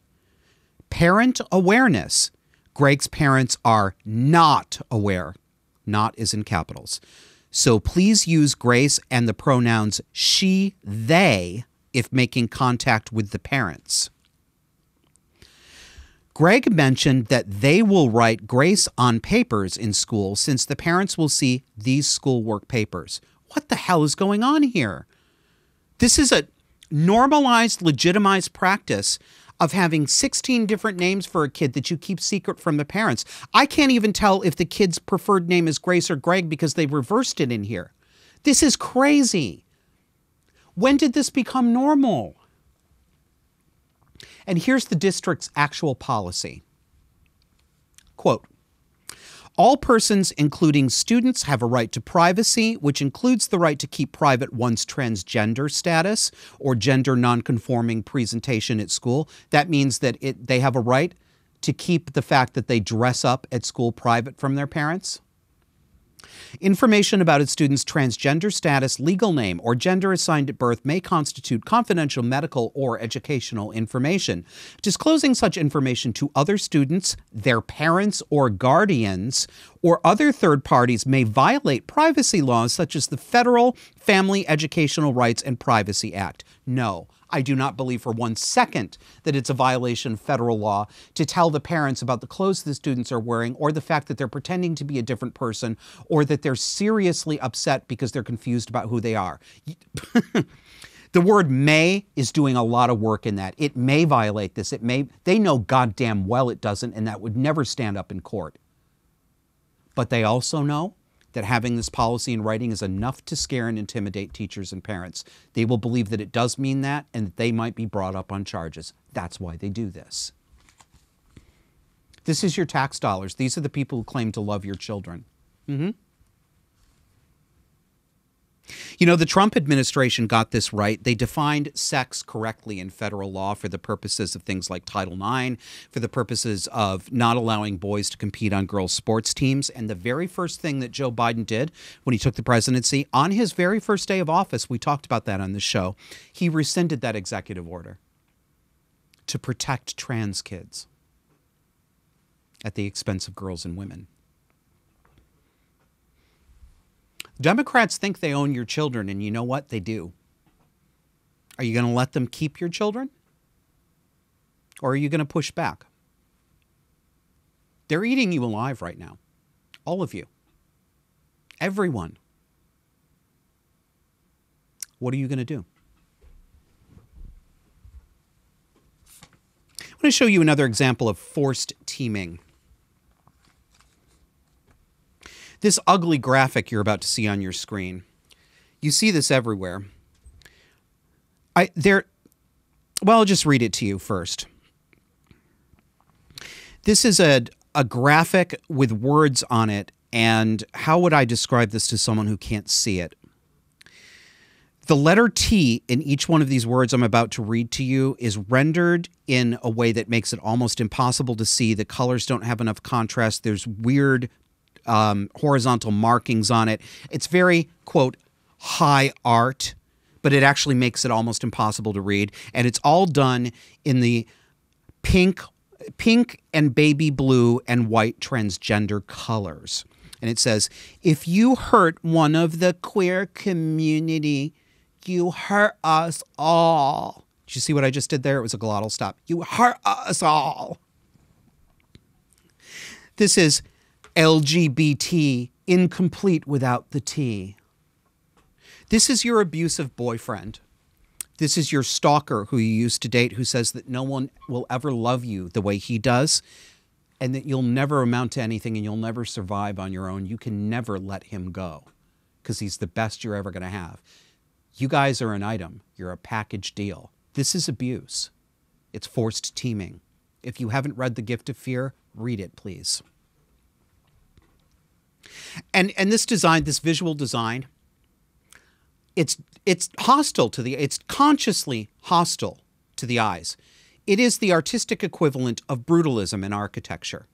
Parent awareness, Greg's parents are not aware. Not is in capitals. So please use Grace and the pronouns she, they, if making contact with the parents. Greg mentioned that they will write Grace on papers in school since the parents will see these schoolwork papers. What the hell is going on here? This is a normalized, legitimized practice of having 16 different names for a kid that you keep secret from the parents. I can't even tell if the kid's preferred name is Grace or Greg because they reversed it in here. This is crazy. When did this become normal? And here's the district's actual policy. Quote, all persons, including students, have a right to privacy, which includes the right to keep private one's transgender status or gender nonconforming presentation at school. That means that they have a right to keep the fact that they dress up at school private from their parents. Information about a student's transgender status, legal name, or gender assigned at birth may constitute confidential medical or educational information. Disclosing such information to other students, their parents or guardians, or other third parties may violate privacy laws such as the Federal Family Educational Rights and Privacy Act. No, I do not believe for 1 second that it's a violation of federal law to tell the parents about the clothes the students are wearing, or the fact that they're pretending to be a different person, or that they're seriously upset because they're confused about who they are. The word may is doing a lot of work in that. It may violate this. They know goddamn well it doesn't, and that would never stand up in court. But they also know that having this policy in writing is enough to scare and intimidate teachers and parents. They will believe that it does mean that, and that they might be brought up on charges. That's why they do this. This is your tax dollars. These are the people who claim to love your children. You know, the Trump administration got this right. They defined sex correctly in federal law for the purposes of things like Title IX, for the purposes of not allowing boys to compete on girls' sports teams. And the very first thing that Joe Biden did when he took the presidency, on his very first day of office, we talked about that on the show, he rescinded that executive order to protect trans kids at the expense of girls and women. Democrats think they own your children, and you know what? They do. Are you going to let them keep your children? Or are you going to push back? They're eating you alive right now. All of you. Everyone. What are you going to do? I want to show you another example of forced teaming. This ugly graphic you're about to see on your screen, you see this everywhere. Well, I'll just read it to you first. This is a graphic with words on it, and how would I describe this to someone who can't see it? The letter T in each one of these words I'm about to read to you is rendered in a way that makes it almost impossible to see. The colors don't have enough contrast. There's weird horizontal markings on it. It's very, quote, high art, but it actually makes it almost impossible to read. And it's all done in the pink and baby blue and white transgender colors. And it says, if you hurt one of the queer community, you hurt us all. Did you see what I just did there? It was a glottal stop. You hurt us all. This is LGBT, incomplete without the T. This is your abusive boyfriend. This is your stalker who you used to date, who says that no one will ever love you the way he does, and that you'll never amount to anything and you'll never survive on your own. You can never let him go because he's the best you're ever going to have. You guys are an item. You're a package deal. This is abuse. It's forced teaming. If you haven't read The Gift of Fear, read it, please. And this design, this visual design, it's hostile to it's consciously hostile to the eyes. It is the artistic equivalent of brutalism in architecture.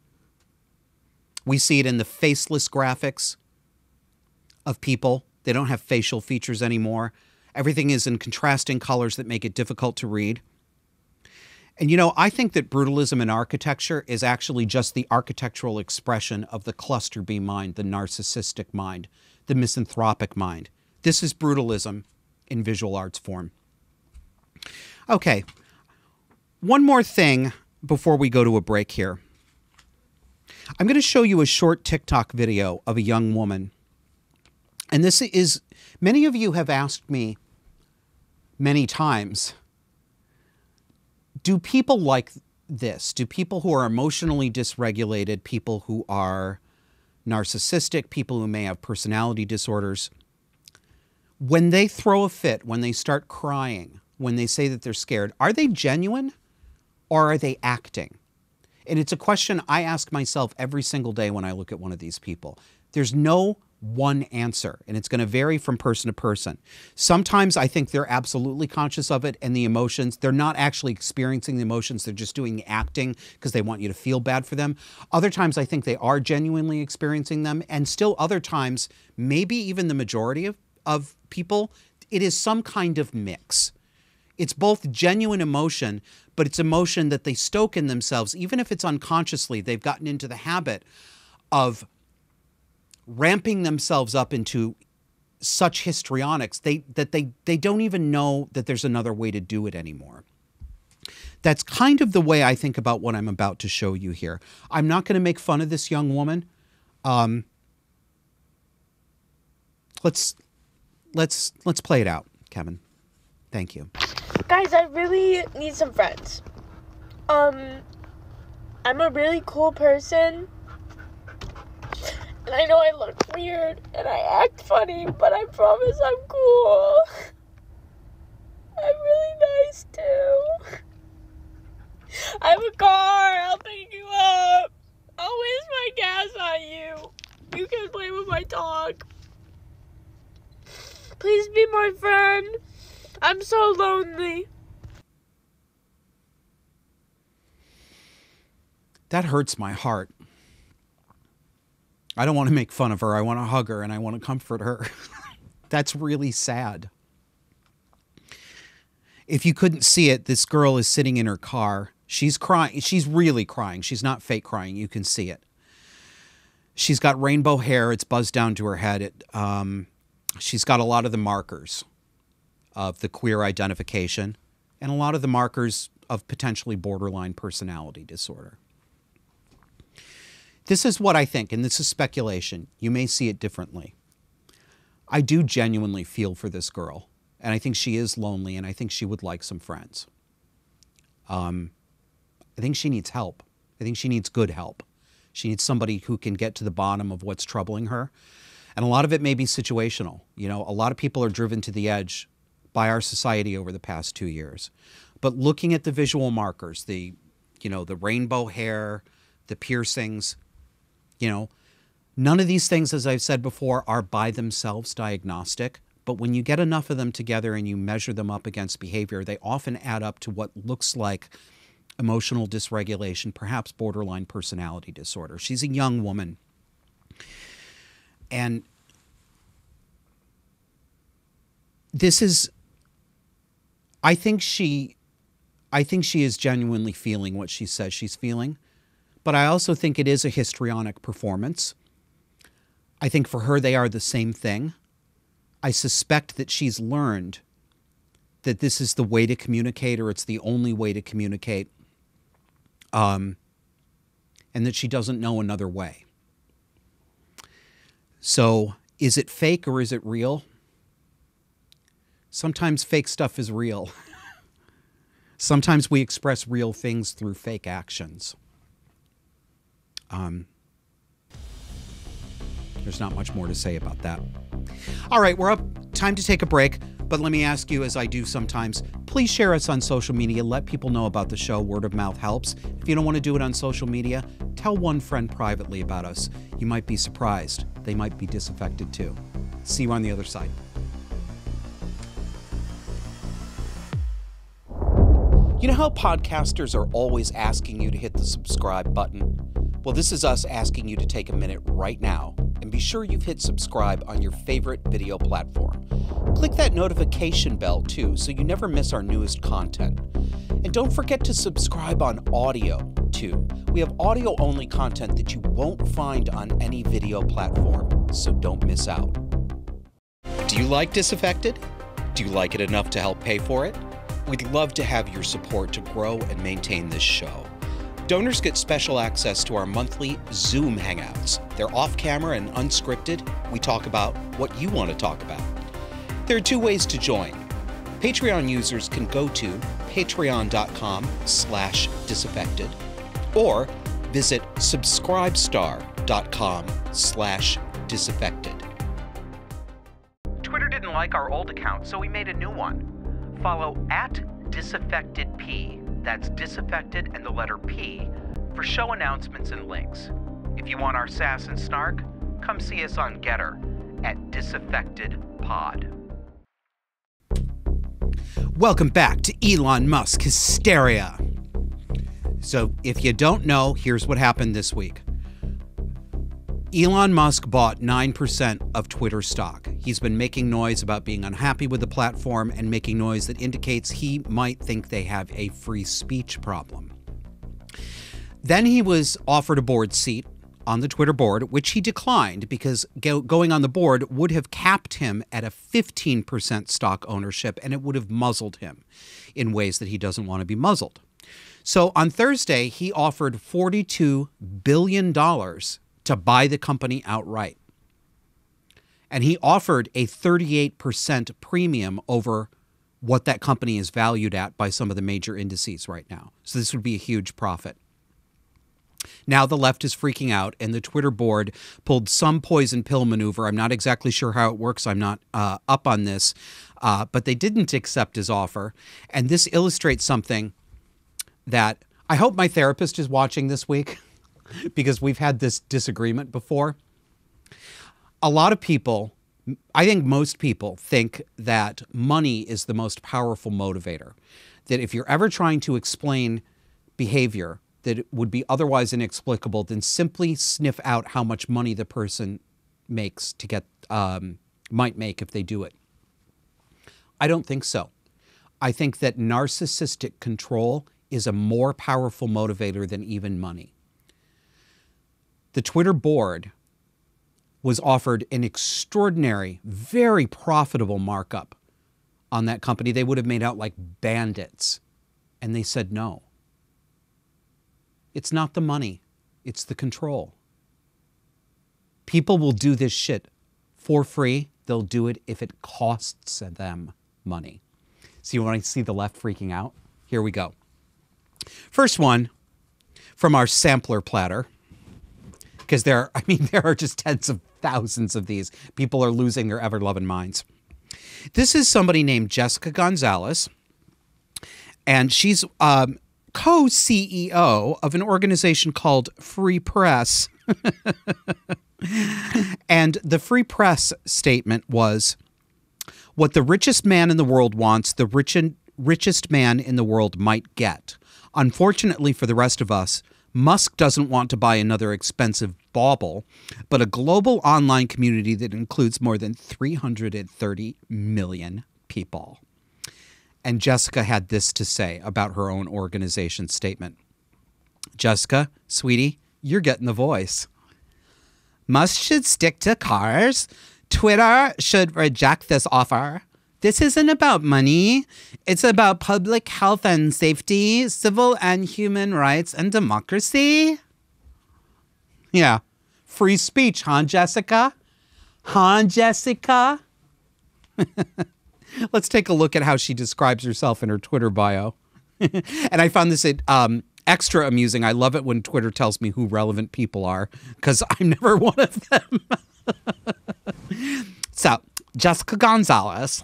We see it in the faceless graphics of people. They don't have facial features anymore. Everything is in contrasting colors that make it difficult to read. And, you know, I think that brutalism in architecture is actually just the architectural expression of the cluster B mind, the narcissistic mind, the misanthropic mind. This is brutalism in visual arts form. Okay, one more thing before we go to a break here. I'm going to show you a short TikTok video of a young woman. And this is, many of you have asked me many times, do people like this? Do people who are emotionally dysregulated, people who are narcissistic, people who may have personality disorders, when they throw a fit, when they start crying, when they say that they're scared, are they genuine or are they acting? And it's a question I ask myself every single day when I look at one of these people. There's no one answer, and it's going to vary from person to person. Sometimes I think they're absolutely conscious of it and the emotions. They're not actually experiencing the emotions. They're just doing the acting because they want you to feel bad for them. Other times I think they are genuinely experiencing them. And still other times, maybe even the majority of people, it is some kind of mix. It's both genuine emotion, but it's emotion that they stoke in themselves. Even if it's unconsciously, they've gotten into the habit of ramping themselves up into such histrionics that they don't even know that there's another way to do it anymore. That's kind of the way I think about what I'm about to show you here. I'm not going to make fun of this young woman. Let's play it out, Kevin. Thank you. Guys, I really need some friends. I'm a really cool person. And I know I look weird and I act funny, but I promise I'm cool. I'm really nice too. I have a car. I'll pick you up. I'll waste my gas on you. You can play with my dog. Please be my friend. I'm so lonely. That hurts my heart. I don't want to make fun of her. I want to hug her and I want to comfort her. That's really sad. If you couldn't see it, this girl is sitting in her car. She's crying. She's really crying. She's not fake crying. You can see it. She's got rainbow hair. It's buzzed down to her head. She's got a lot of the markers of the queer identification and a lot of the markers of potentially borderline personality disorder. This is what I think, and this is speculation. You may see it differently. I do genuinely feel for this girl, and I think she is lonely, and I think she would like some friends. I think she needs help. I think she needs good help. She needs somebody who can get to the bottom of what's troubling her. And a lot of it may be situational. You know, a lot of people are driven to the edge by our society over the past 2 years. But looking at the visual markers, the rainbow hair, the piercings, none of these things, as I've said before, are by themselves diagnostic. But when you get enough of them together and you measure them up against behavior, they often add up to what looks like emotional dysregulation, perhaps borderline personality disorder. She's a young woman. And this is, I think she is genuinely feeling what she says she's feeling. But I also think it is a histrionic performance. I think for her, they are the same thing. I suspect that she's learned that this is the way to communicate, or it's the only way to communicate, and that she doesn't know another way. So is it fake or is it real? Sometimes fake stuff is real. Sometimes we express real things through fake actions. There's not much more to say about that. All right, we're up. Time to take a break. But let me ask you, as I do sometimes, please share us on social media. Let people know about the show. Word of mouth helps. If you don't want to do it on social media, tell one friend privately about us. You might be surprised. They might be disaffected too. See you on the other side. You know how podcasters are always asking you to hit the subscribe button? Well, this is us asking you to take a minute right now and be sure you've hit subscribe on your favorite video platform. Click that notification bell too so you never miss our newest content. And don't forget to subscribe on audio too. We have audio-only content that you won't find on any video platform, so don't miss out. Do you like Disaffected? Do you like it enough to help pay for it? We'd love to have your support to grow and maintain this show. Donors get special access to our monthly Zoom Hangouts. They're off-camera and unscripted. We talk about what you want to talk about. There are two ways to join. Patreon users can go to patreon.com/disaffected or visit subscribestar.com/disaffected. Twitter didn't like our old account, so we made a new one. Follow @disaffectedp, that's disaffected and the letter P, for show announcements and links. If you want our sass and snark, come see us on Getter. at Disaffected Pod. Welcome back to Elon Musk Hysteria. So if you don't know, here's what happened this week. Elon Musk bought 9% of Twitter stock. He's been making noise about being unhappy with the platform and making noise that indicates he might think they have a free speech problem. Then he was offered a board seat on the Twitter board, which he declined because going on the board would have capped him at a 15% stock ownership, and it would have muzzled him in ways that he doesn't want to be muzzled. So on Thursday, he offered $42 billion to buy the company outright. And he offered a 38% premium over what that company is valued at by some of the major indices right now. So this would be a huge profit. Now the left is freaking out, and the Twitter board pulled some poison pill maneuver. I'm not exactly sure how it works. I'm not up on this, but they didn't accept his offer. And this illustrates something that I hope my therapist is watching this week, because we've had this disagreement before. A lot of people, I think most people, think that money is the most powerful motivator. That if you're ever trying to explain behavior that it would be otherwise inexplicable, then simply sniff out how much money the person makes to get, might make if they do it. I don't think so. I think that narcissistic control is a more powerful motivator than even money. The Twitter board was offered an extraordinary, very profitable markup on that company. They would have made out like bandits. And they said no. It's not the money. It's the control. People will do this shit for free. They'll do it if it costs them money. So you want to see the left freaking out? Here we go. First one from our sampler platter. Because there are just tens of thousands of these. People are losing their ever-loving minds. This is somebody named Jessica Gonzalez. And she's co-CEO of an organization called Free Press. And the Free Press statement was, what the richest man in the world wants, the richest man in the world might get. Unfortunately for the rest of us, Musk doesn't want to buy another expensive bauble, but a global online community that includes more than 330 million people. And Jessica had this to say about her own organization statement. Jessica, sweetie, you're getting the voice. Musk should stick to cars. Twitter should reject this offer. This isn't about money. It's about public health and safety, civil and human rights, and democracy. Yeah. Free speech, huh, Jessica? Huh, Jessica? Let's take a look at how she describes herself in her Twitter bio. And I found this extra amusing. I love it when Twitter tells me who relevant people are, because I'm never one of them. So, Jessica Gonzalez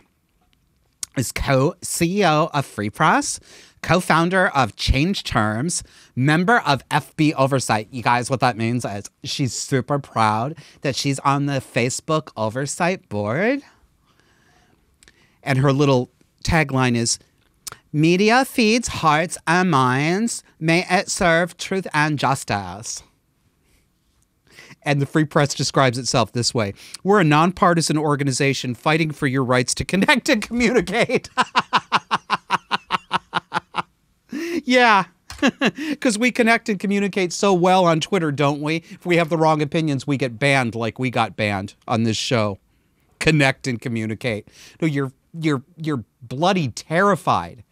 is co-CEO of Free Press, co-founder of Change Terms, member of FB Oversight. You guys, what that means is she's super proud that she's on the Facebook Oversight board. And her little tagline is, media feeds hearts and minds. May it serve truth and justice. And the Free Press describes itself this way. We're a nonpartisan organization fighting for your rights to connect and communicate. Yeah, because we connect and communicate so well on Twitter, don't we? If we have the wrong opinions, we get banned like we got banned on this show. Connect and communicate. No, you're bloody terrified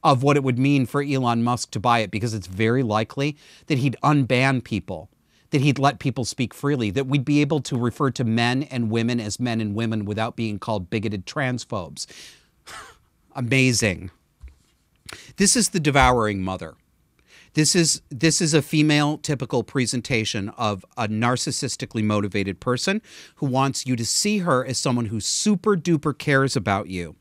of what it would mean for Elon Musk to buy it, because it's very likely that he'd unban people, that he'd let people speak freely, that we'd be able to refer to men and women as men and women without being called bigoted transphobes. Amazing. This is the devouring mother. This is a female typical presentation of a narcissistically motivated person who wants you to see her as someone who super duper cares about you.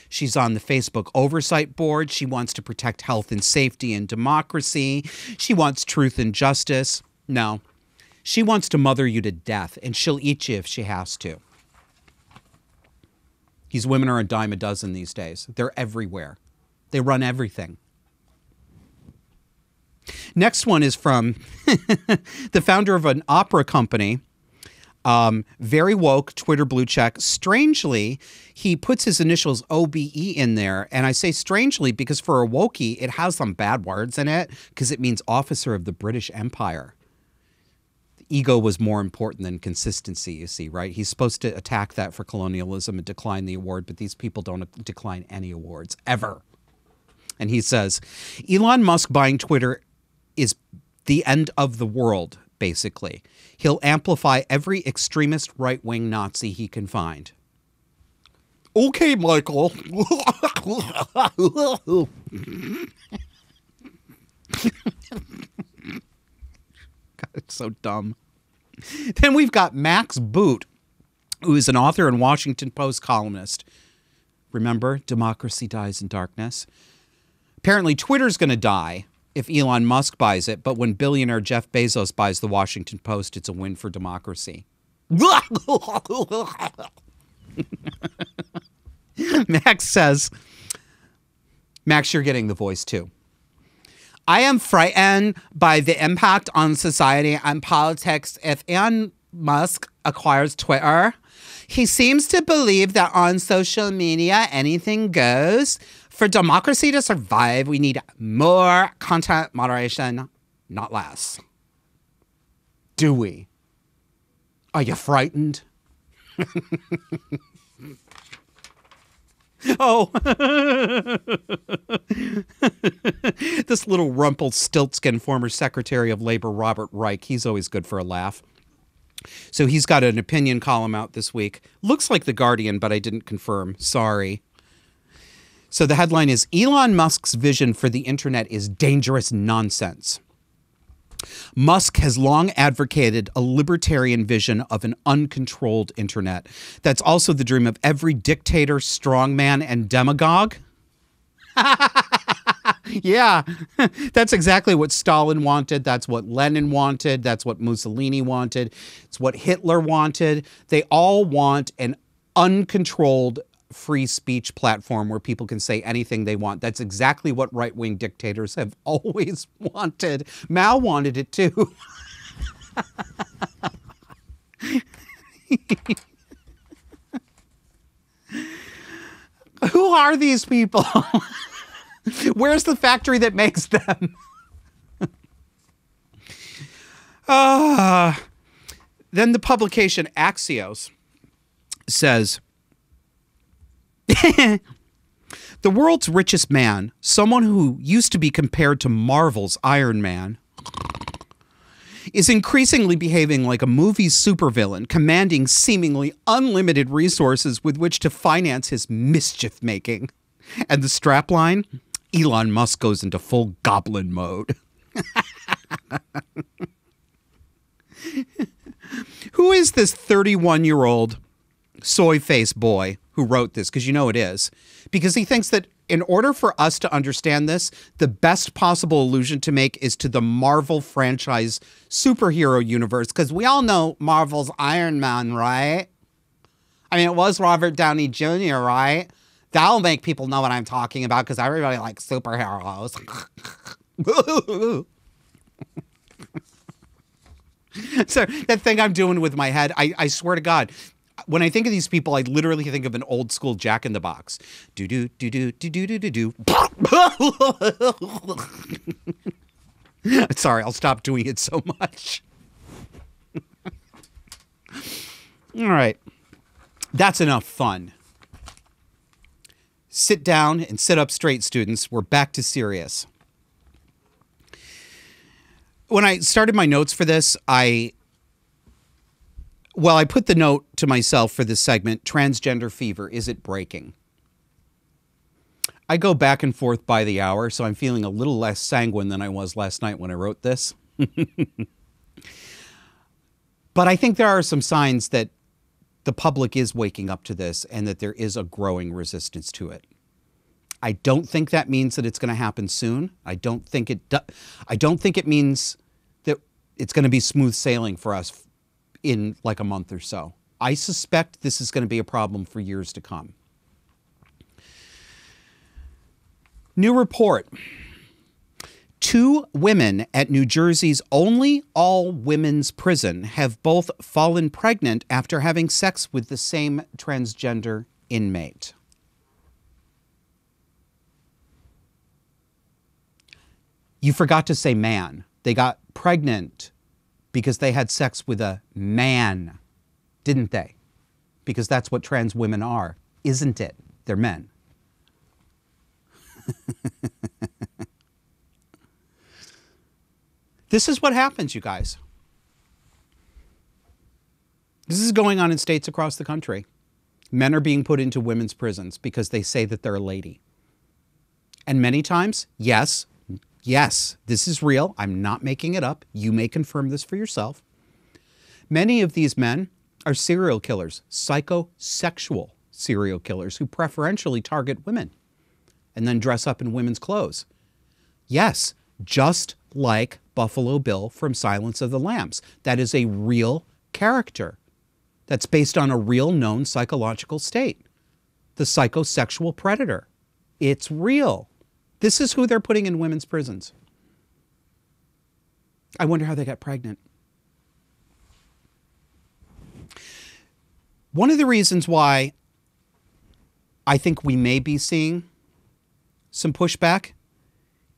She's on the Facebook Oversight Board. She wants to protect health and safety and democracy. She wants truth and justice. No, she wants to mother you to death, and she'll eat you if she has to. These women are a dime a dozen these days. They're everywhere. They run everything. Next one is from the founder of an opera company. Very woke, Twitter blue check. Strangely, he puts his initials OBE in there. And I say strangely because for a wokey, it has some bad words in it because it means officer of the British Empire. The ego was more important than consistency, you see, right? He's supposed to attack that for colonialism and decline the award, but these people don't decline any awards, ever. And he says, Elon Musk buying Twitter is the end of the world, basically. He'll amplify every extremist right-wing Nazi he can find. Okay, Michael. God, it's so dumb. Then we've got Max Boot, who is an author and Washington Post columnist. Remember, democracy dies in darkness. Apparently, Twitter's going to die if Elon Musk buys it, but when billionaire Jeff Bezos buys the Washington Post, it's a win for democracy. Max says, Max, you're getting the voice too. I am frightened by the impact on society and politics if Elon Musk acquires Twitter. He seems to believe that on social media, anything goes. For democracy to survive, we need more content moderation, not less. Do we? Are you frightened? Oh. This little Rumpelstiltskin former Secretary of Labor Robert Reich, he's always good for a laugh. So he's got an opinion column out this week. Looks like The Guardian, but I didn't confirm. Sorry. So the headline is, Elon Musk's vision for the internet is dangerous nonsense. Musk has long advocated a libertarian vision of an uncontrolled internet. That's also the dream of every dictator, strongman, and demagogue. Yeah, that's exactly what Stalin wanted. That's what Lenin wanted. That's what Mussolini wanted. It's what Hitler wanted. They all want an uncontrolled free speech platform where people can say anything they want. That's exactly what right-wing dictators have always wanted. Mao wanted it too. Who are these people? Where's the factory that makes them? Then the publication Axios says, the world's richest man, someone who used to be compared to Marvel's Iron Man, is increasingly behaving like a movie's supervillain, commanding seemingly unlimited resources with which to finance his mischief-making. And the strapline, Elon Musk goes into full goblin mode. Who is this 31-year-old soy-faced boy who wrote this? Because you know it is. Because he thinks that in order for us to understand this, the best possible allusion to make is to the Marvel franchise superhero universe. Because we all know Marvel's Iron Man, right? I mean, it was Robert Downey Jr., right? That'll make people know what I'm talking about because everybody likes superheroes. So that thing I'm doing with my head, I swear to God, when I think of these people, I literally think of an old school Jack in the Box. Do do do do do do do do do. Sorry, I'll stop doing it so much. All right, that's enough fun. Sit down and sit up straight, students. We're back to serious. When I started my notes for this, I put the note to myself for this segment, transgender fever, is it breaking? I go back and forth by the hour, so I'm feeling a little less sanguine than I was last night when I wrote this. But I think there are some signs that the public is waking up to this and that there is a growing resistance to it. I don't think that means that it's going to happen soon. I don't think it means that it's going to be smooth sailing for us in like a month or so. I suspect this is going to be a problem for years to come. New report. 2 women at New Jersey's only all-women's prison have both fallen pregnant after having sex with the same transgender inmate. You forgot to say man. They got pregnant because they had sex with a man, didn't they? Because that's what trans women are, isn't it? They're men. This is what happens, you guys. This is going on in states across the country. Men are being put into women's prisons because they say that they're a lady. And many times, yes, this is real. I'm not making it up. You may confirm this for yourself. Many of these men are serial killers, psychosexual serial killers who preferentially target women and then dress up in women's clothes. Yes, just like Buffalo Bill from Silence of the Lambs. That is a real character that's based on a real known psychological state. The psychosexual predator. It's real. This is who they're putting in women's prisons. I wonder how they got pregnant. One of the reasons why I think we may be seeing some pushback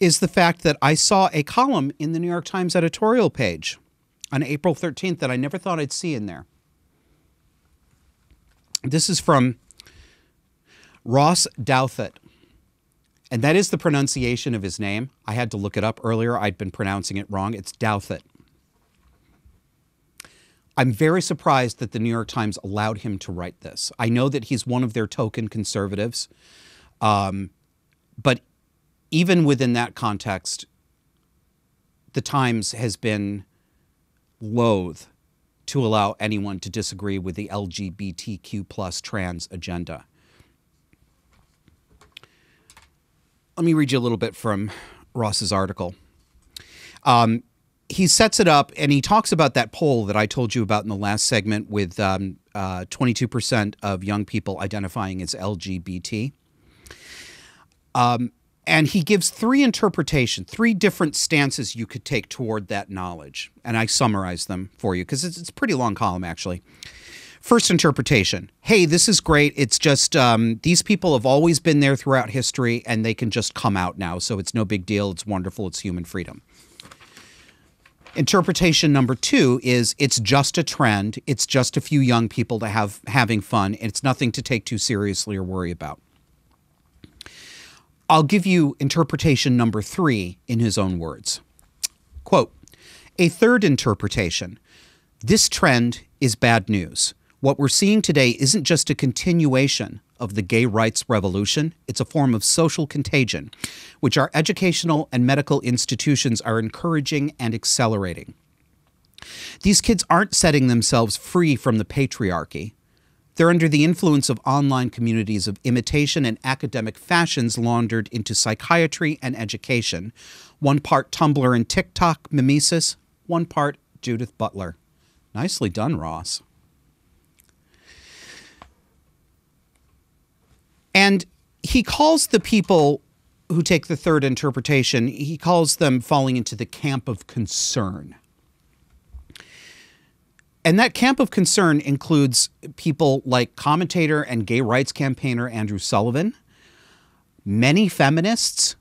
is the fact that I saw a column in the New York Times editorial page on April 13th that I never thought I'd see in there. This is from Ross Douthat. And that is the pronunciation of his name. I had to look it up earlier. I'd been pronouncing it wrong. It's Douthat. I'm very surprised that the New York Times allowed him to write this. I know that he's one of their token conservatives. But even within that context, the Times has been loath to allow anyone to disagree with the LGBTQ plus trans agenda. Let me read you a little bit from Ross's article. He sets it up and he talks about that poll that I told you about in the last segment with 22% of young people identifying as LGBT. And he gives 3 interpretations, 3 different stances you could take toward that knowledge. And I summarize them for you because it's a pretty long column, actually. First interpretation. Hey, this is great. It's just these people have always been there throughout history and they can just come out now. So it's no big deal. It's wonderful. It's human freedom. Interpretation number 2 is it's just a trend. It's just a few young people having fun. And it's nothing to take too seriously or worry about. I'll give you interpretation number 3 in his own words. Quote, a third interpretation. This trend is bad news. What we're seeing today isn't just a continuation of the gay rights revolution. It's a form of social contagion, which our educational and medical institutions are encouraging and accelerating. These kids aren't setting themselves free from the patriarchy. They're under the influence of online communities of imitation and academic fashions laundered into psychiatry and education. 1 part Tumblr and TikTok mimesis, 1 part Judith Butler. Nicely done, Ross. And he calls the people who take the third interpretation, he calls them falling into the camp of concern. And that camp of concern includes people like commentator and gay rights campaigner Andrew Sullivan, many feminists.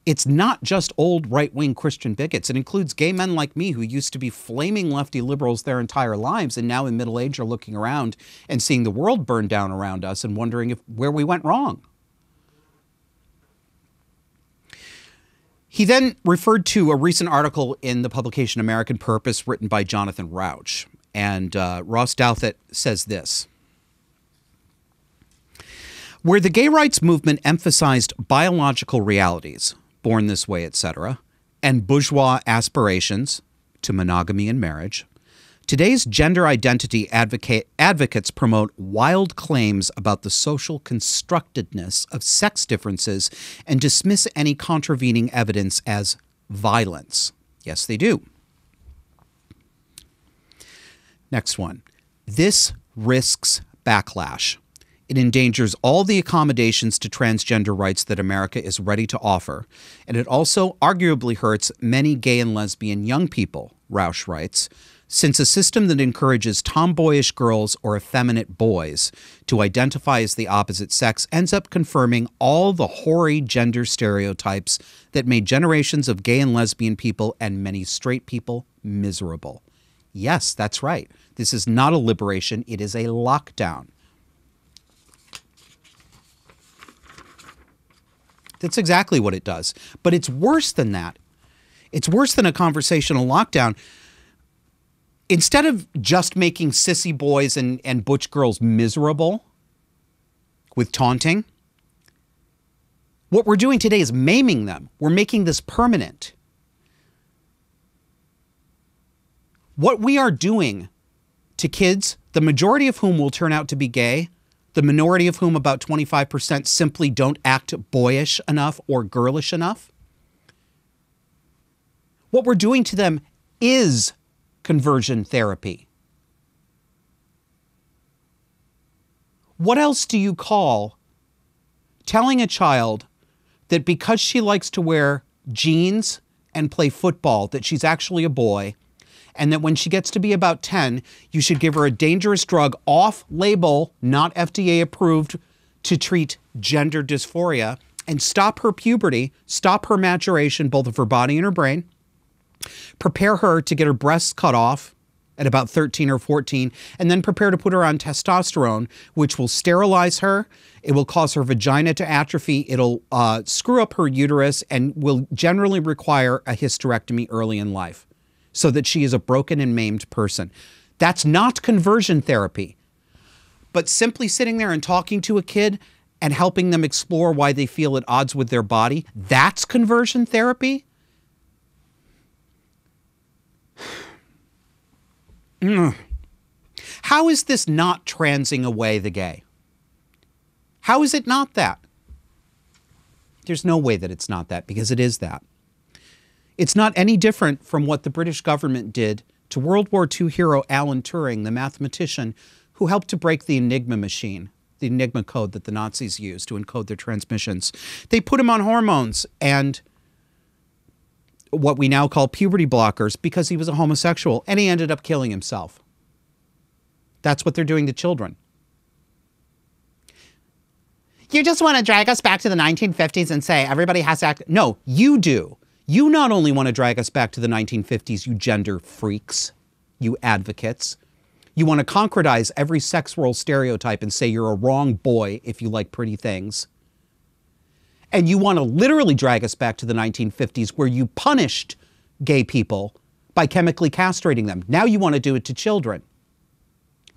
It's not just old right-wing Christian bigots. It includes gay men like me who used to be flaming lefty liberals their entire lives and now in middle age are looking around and seeing the world burn down around us and wondering where we went wrong. He then referred to a recent article in the publication American Purpose written by Jonathan Rauch. And Ross Douthat says this. Where the gay rights movement emphasized biological realities, born this way, etc., and bourgeois aspirations to monogamy and marriage, today's gender identity advocates promote wild claims about the social constructedness of sex differences and dismiss any contravening evidence as violence. Yes, they do. Next one. This risks backlash. It endangers all the accommodations to transgender rights that America is ready to offer. And it also arguably hurts many gay and lesbian young people, Rausch writes, since a system that encourages tomboyish girls or effeminate boys to identify as the opposite sex ends up confirming all the hoary gender stereotypes that made generations of gay and lesbian people and many straight people miserable. Yes, that's right. This is not a liberation. It is a lockdown. That's exactly what it does. But it's worse than that. It's worse than a conversational lockdown. Instead of just making sissy boys and butch girls miserable with taunting, what we're doing today is maiming them. We're making this permanent. What we are doing to kids, the majority of whom will turn out to be gay, the minority of whom, about 25%, simply don't act boyish enough or girlish enough, what we're doing to them is conversion therapy. What else do you call telling a child that because she likes to wear jeans and play football, that she's actually a boy, and that when she gets to be about 10, you should give her a dangerous drug off-label, not FDA approved, to treat gender dysphoria and stop her puberty, stop her maturation, both of her body and her brain, prepare her to get her breasts cut off at about 13 or 14, and then prepare to put her on testosterone, which will sterilize her. It will cause her vagina to atrophy. It'll screw up her uterus and will generally require a hysterectomy early in life so that she is a broken and maimed person. That's not conversion therapy. But simply sitting there and talking to a kid and helping them explore why they feel at odds with their body, that's conversion therapy? How is this not transing away the gay? How is it not that? There's no way that it's not that, because it is that. It's not any different from what the British government did to World War II hero Alan Turing, the mathematician who helped to break the Enigma machine, the Enigma code that the Nazis used to encode their transmissions. They put him on hormones and what we now call puberty blockers because he was a homosexual, and he ended up killing himself. That's what they're doing to children. You just want to drag us back to the 1950s and say everybody has to act. No, you do. You not only want to drag us back to the 1950s, you gender freaks, you advocates. You want to concretize every sex role stereotype and say you're a wrong boy if you like pretty things. And you want to literally drag us back to the 1950s where you punished gay people by chemically castrating them. Now you want to do it to children.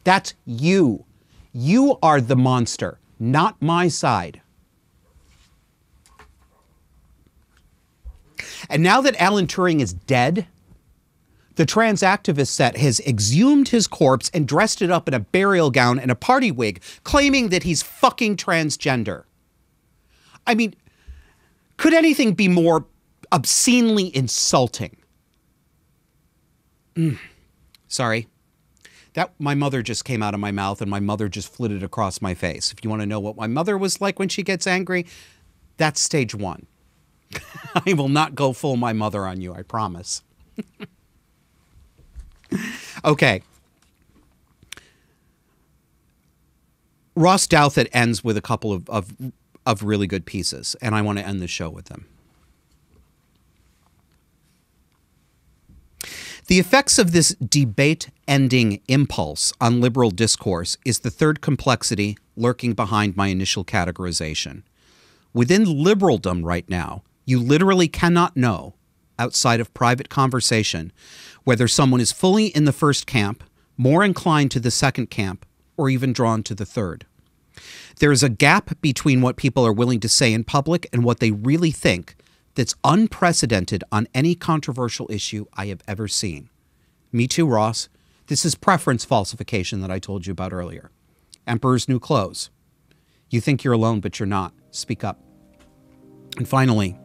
That's you. You are the monster, not my side. And now that Alan Turing is dead, the trans activist set has exhumed his corpse and dressed it up in a burial gown and a party wig, claiming that he's fucking transgender. I mean, could anything be more obscenely insulting? Sorry. My mother just came out of my mouth and my mother just flitted across my face. If you want to know what my mother was like when she gets angry, that's stage one. I will not go full my mother on you, I promise. Okay. Ross Douthat ends with a couple of really good pieces, and I want to end the show with them. The effects of this debate-ending impulse on liberal discourse is the third complexity lurking behind my initial categorization. Within liberaldom right now, you literally cannot know, outside of private conversation, whether someone is fully in the first camp, more inclined to the second camp, or even drawn to the third. There is a gap between what people are willing to say in public and what they really think that's unprecedented on any controversial issue I have ever seen. Me too, Ross. This is preference falsification that I told you about earlier. Emperor's new clothes. You think you're alone, but you're not. Speak up. And finally,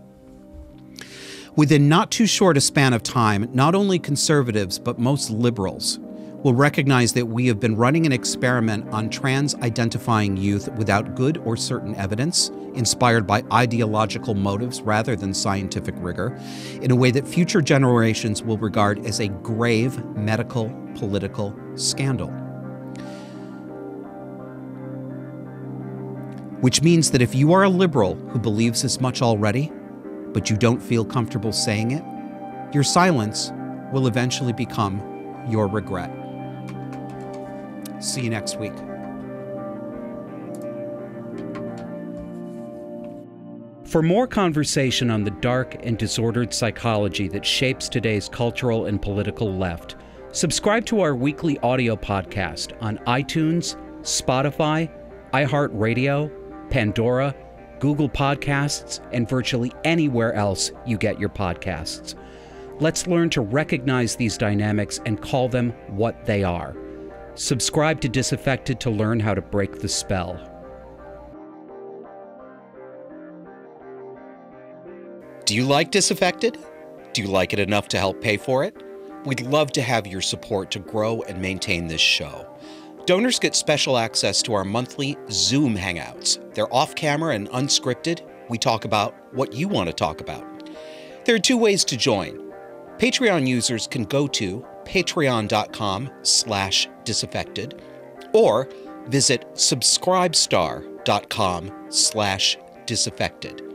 within not too short a span of time, not only conservatives, but most liberals will recognize that we have been running an experiment on trans-identifying youth without good or certain evidence, inspired by ideological motives rather than scientific rigor, in a way that future generations will regard as a grave medical, political scandal. Which means that if you are a liberal who believes as much already, but you don't feel comfortable saying it, your silence will eventually become your regret. See you next week. For more conversation on the dark and disordered psychology that shapes today's cultural and political left, subscribe to our weekly audio podcast on iTunes, Spotify, iHeartRadio, Pandora, Google Podcasts, and virtually anywhere else you get your podcasts. Let's learn to recognize these dynamics and call them what they are. Subscribe to Disaffected to learn how to break the spell. Do you like Disaffected? Do you like it enough to help pay for it? We'd love to have your support to grow and maintain this show. Donors get special access to our monthly Zoom Hangouts. They're off-camera and unscripted. We talk about what you want to talk about. There are 2 ways to join. Patreon users can go to patreon.com/disaffected or visit subscribestar.com/disaffected.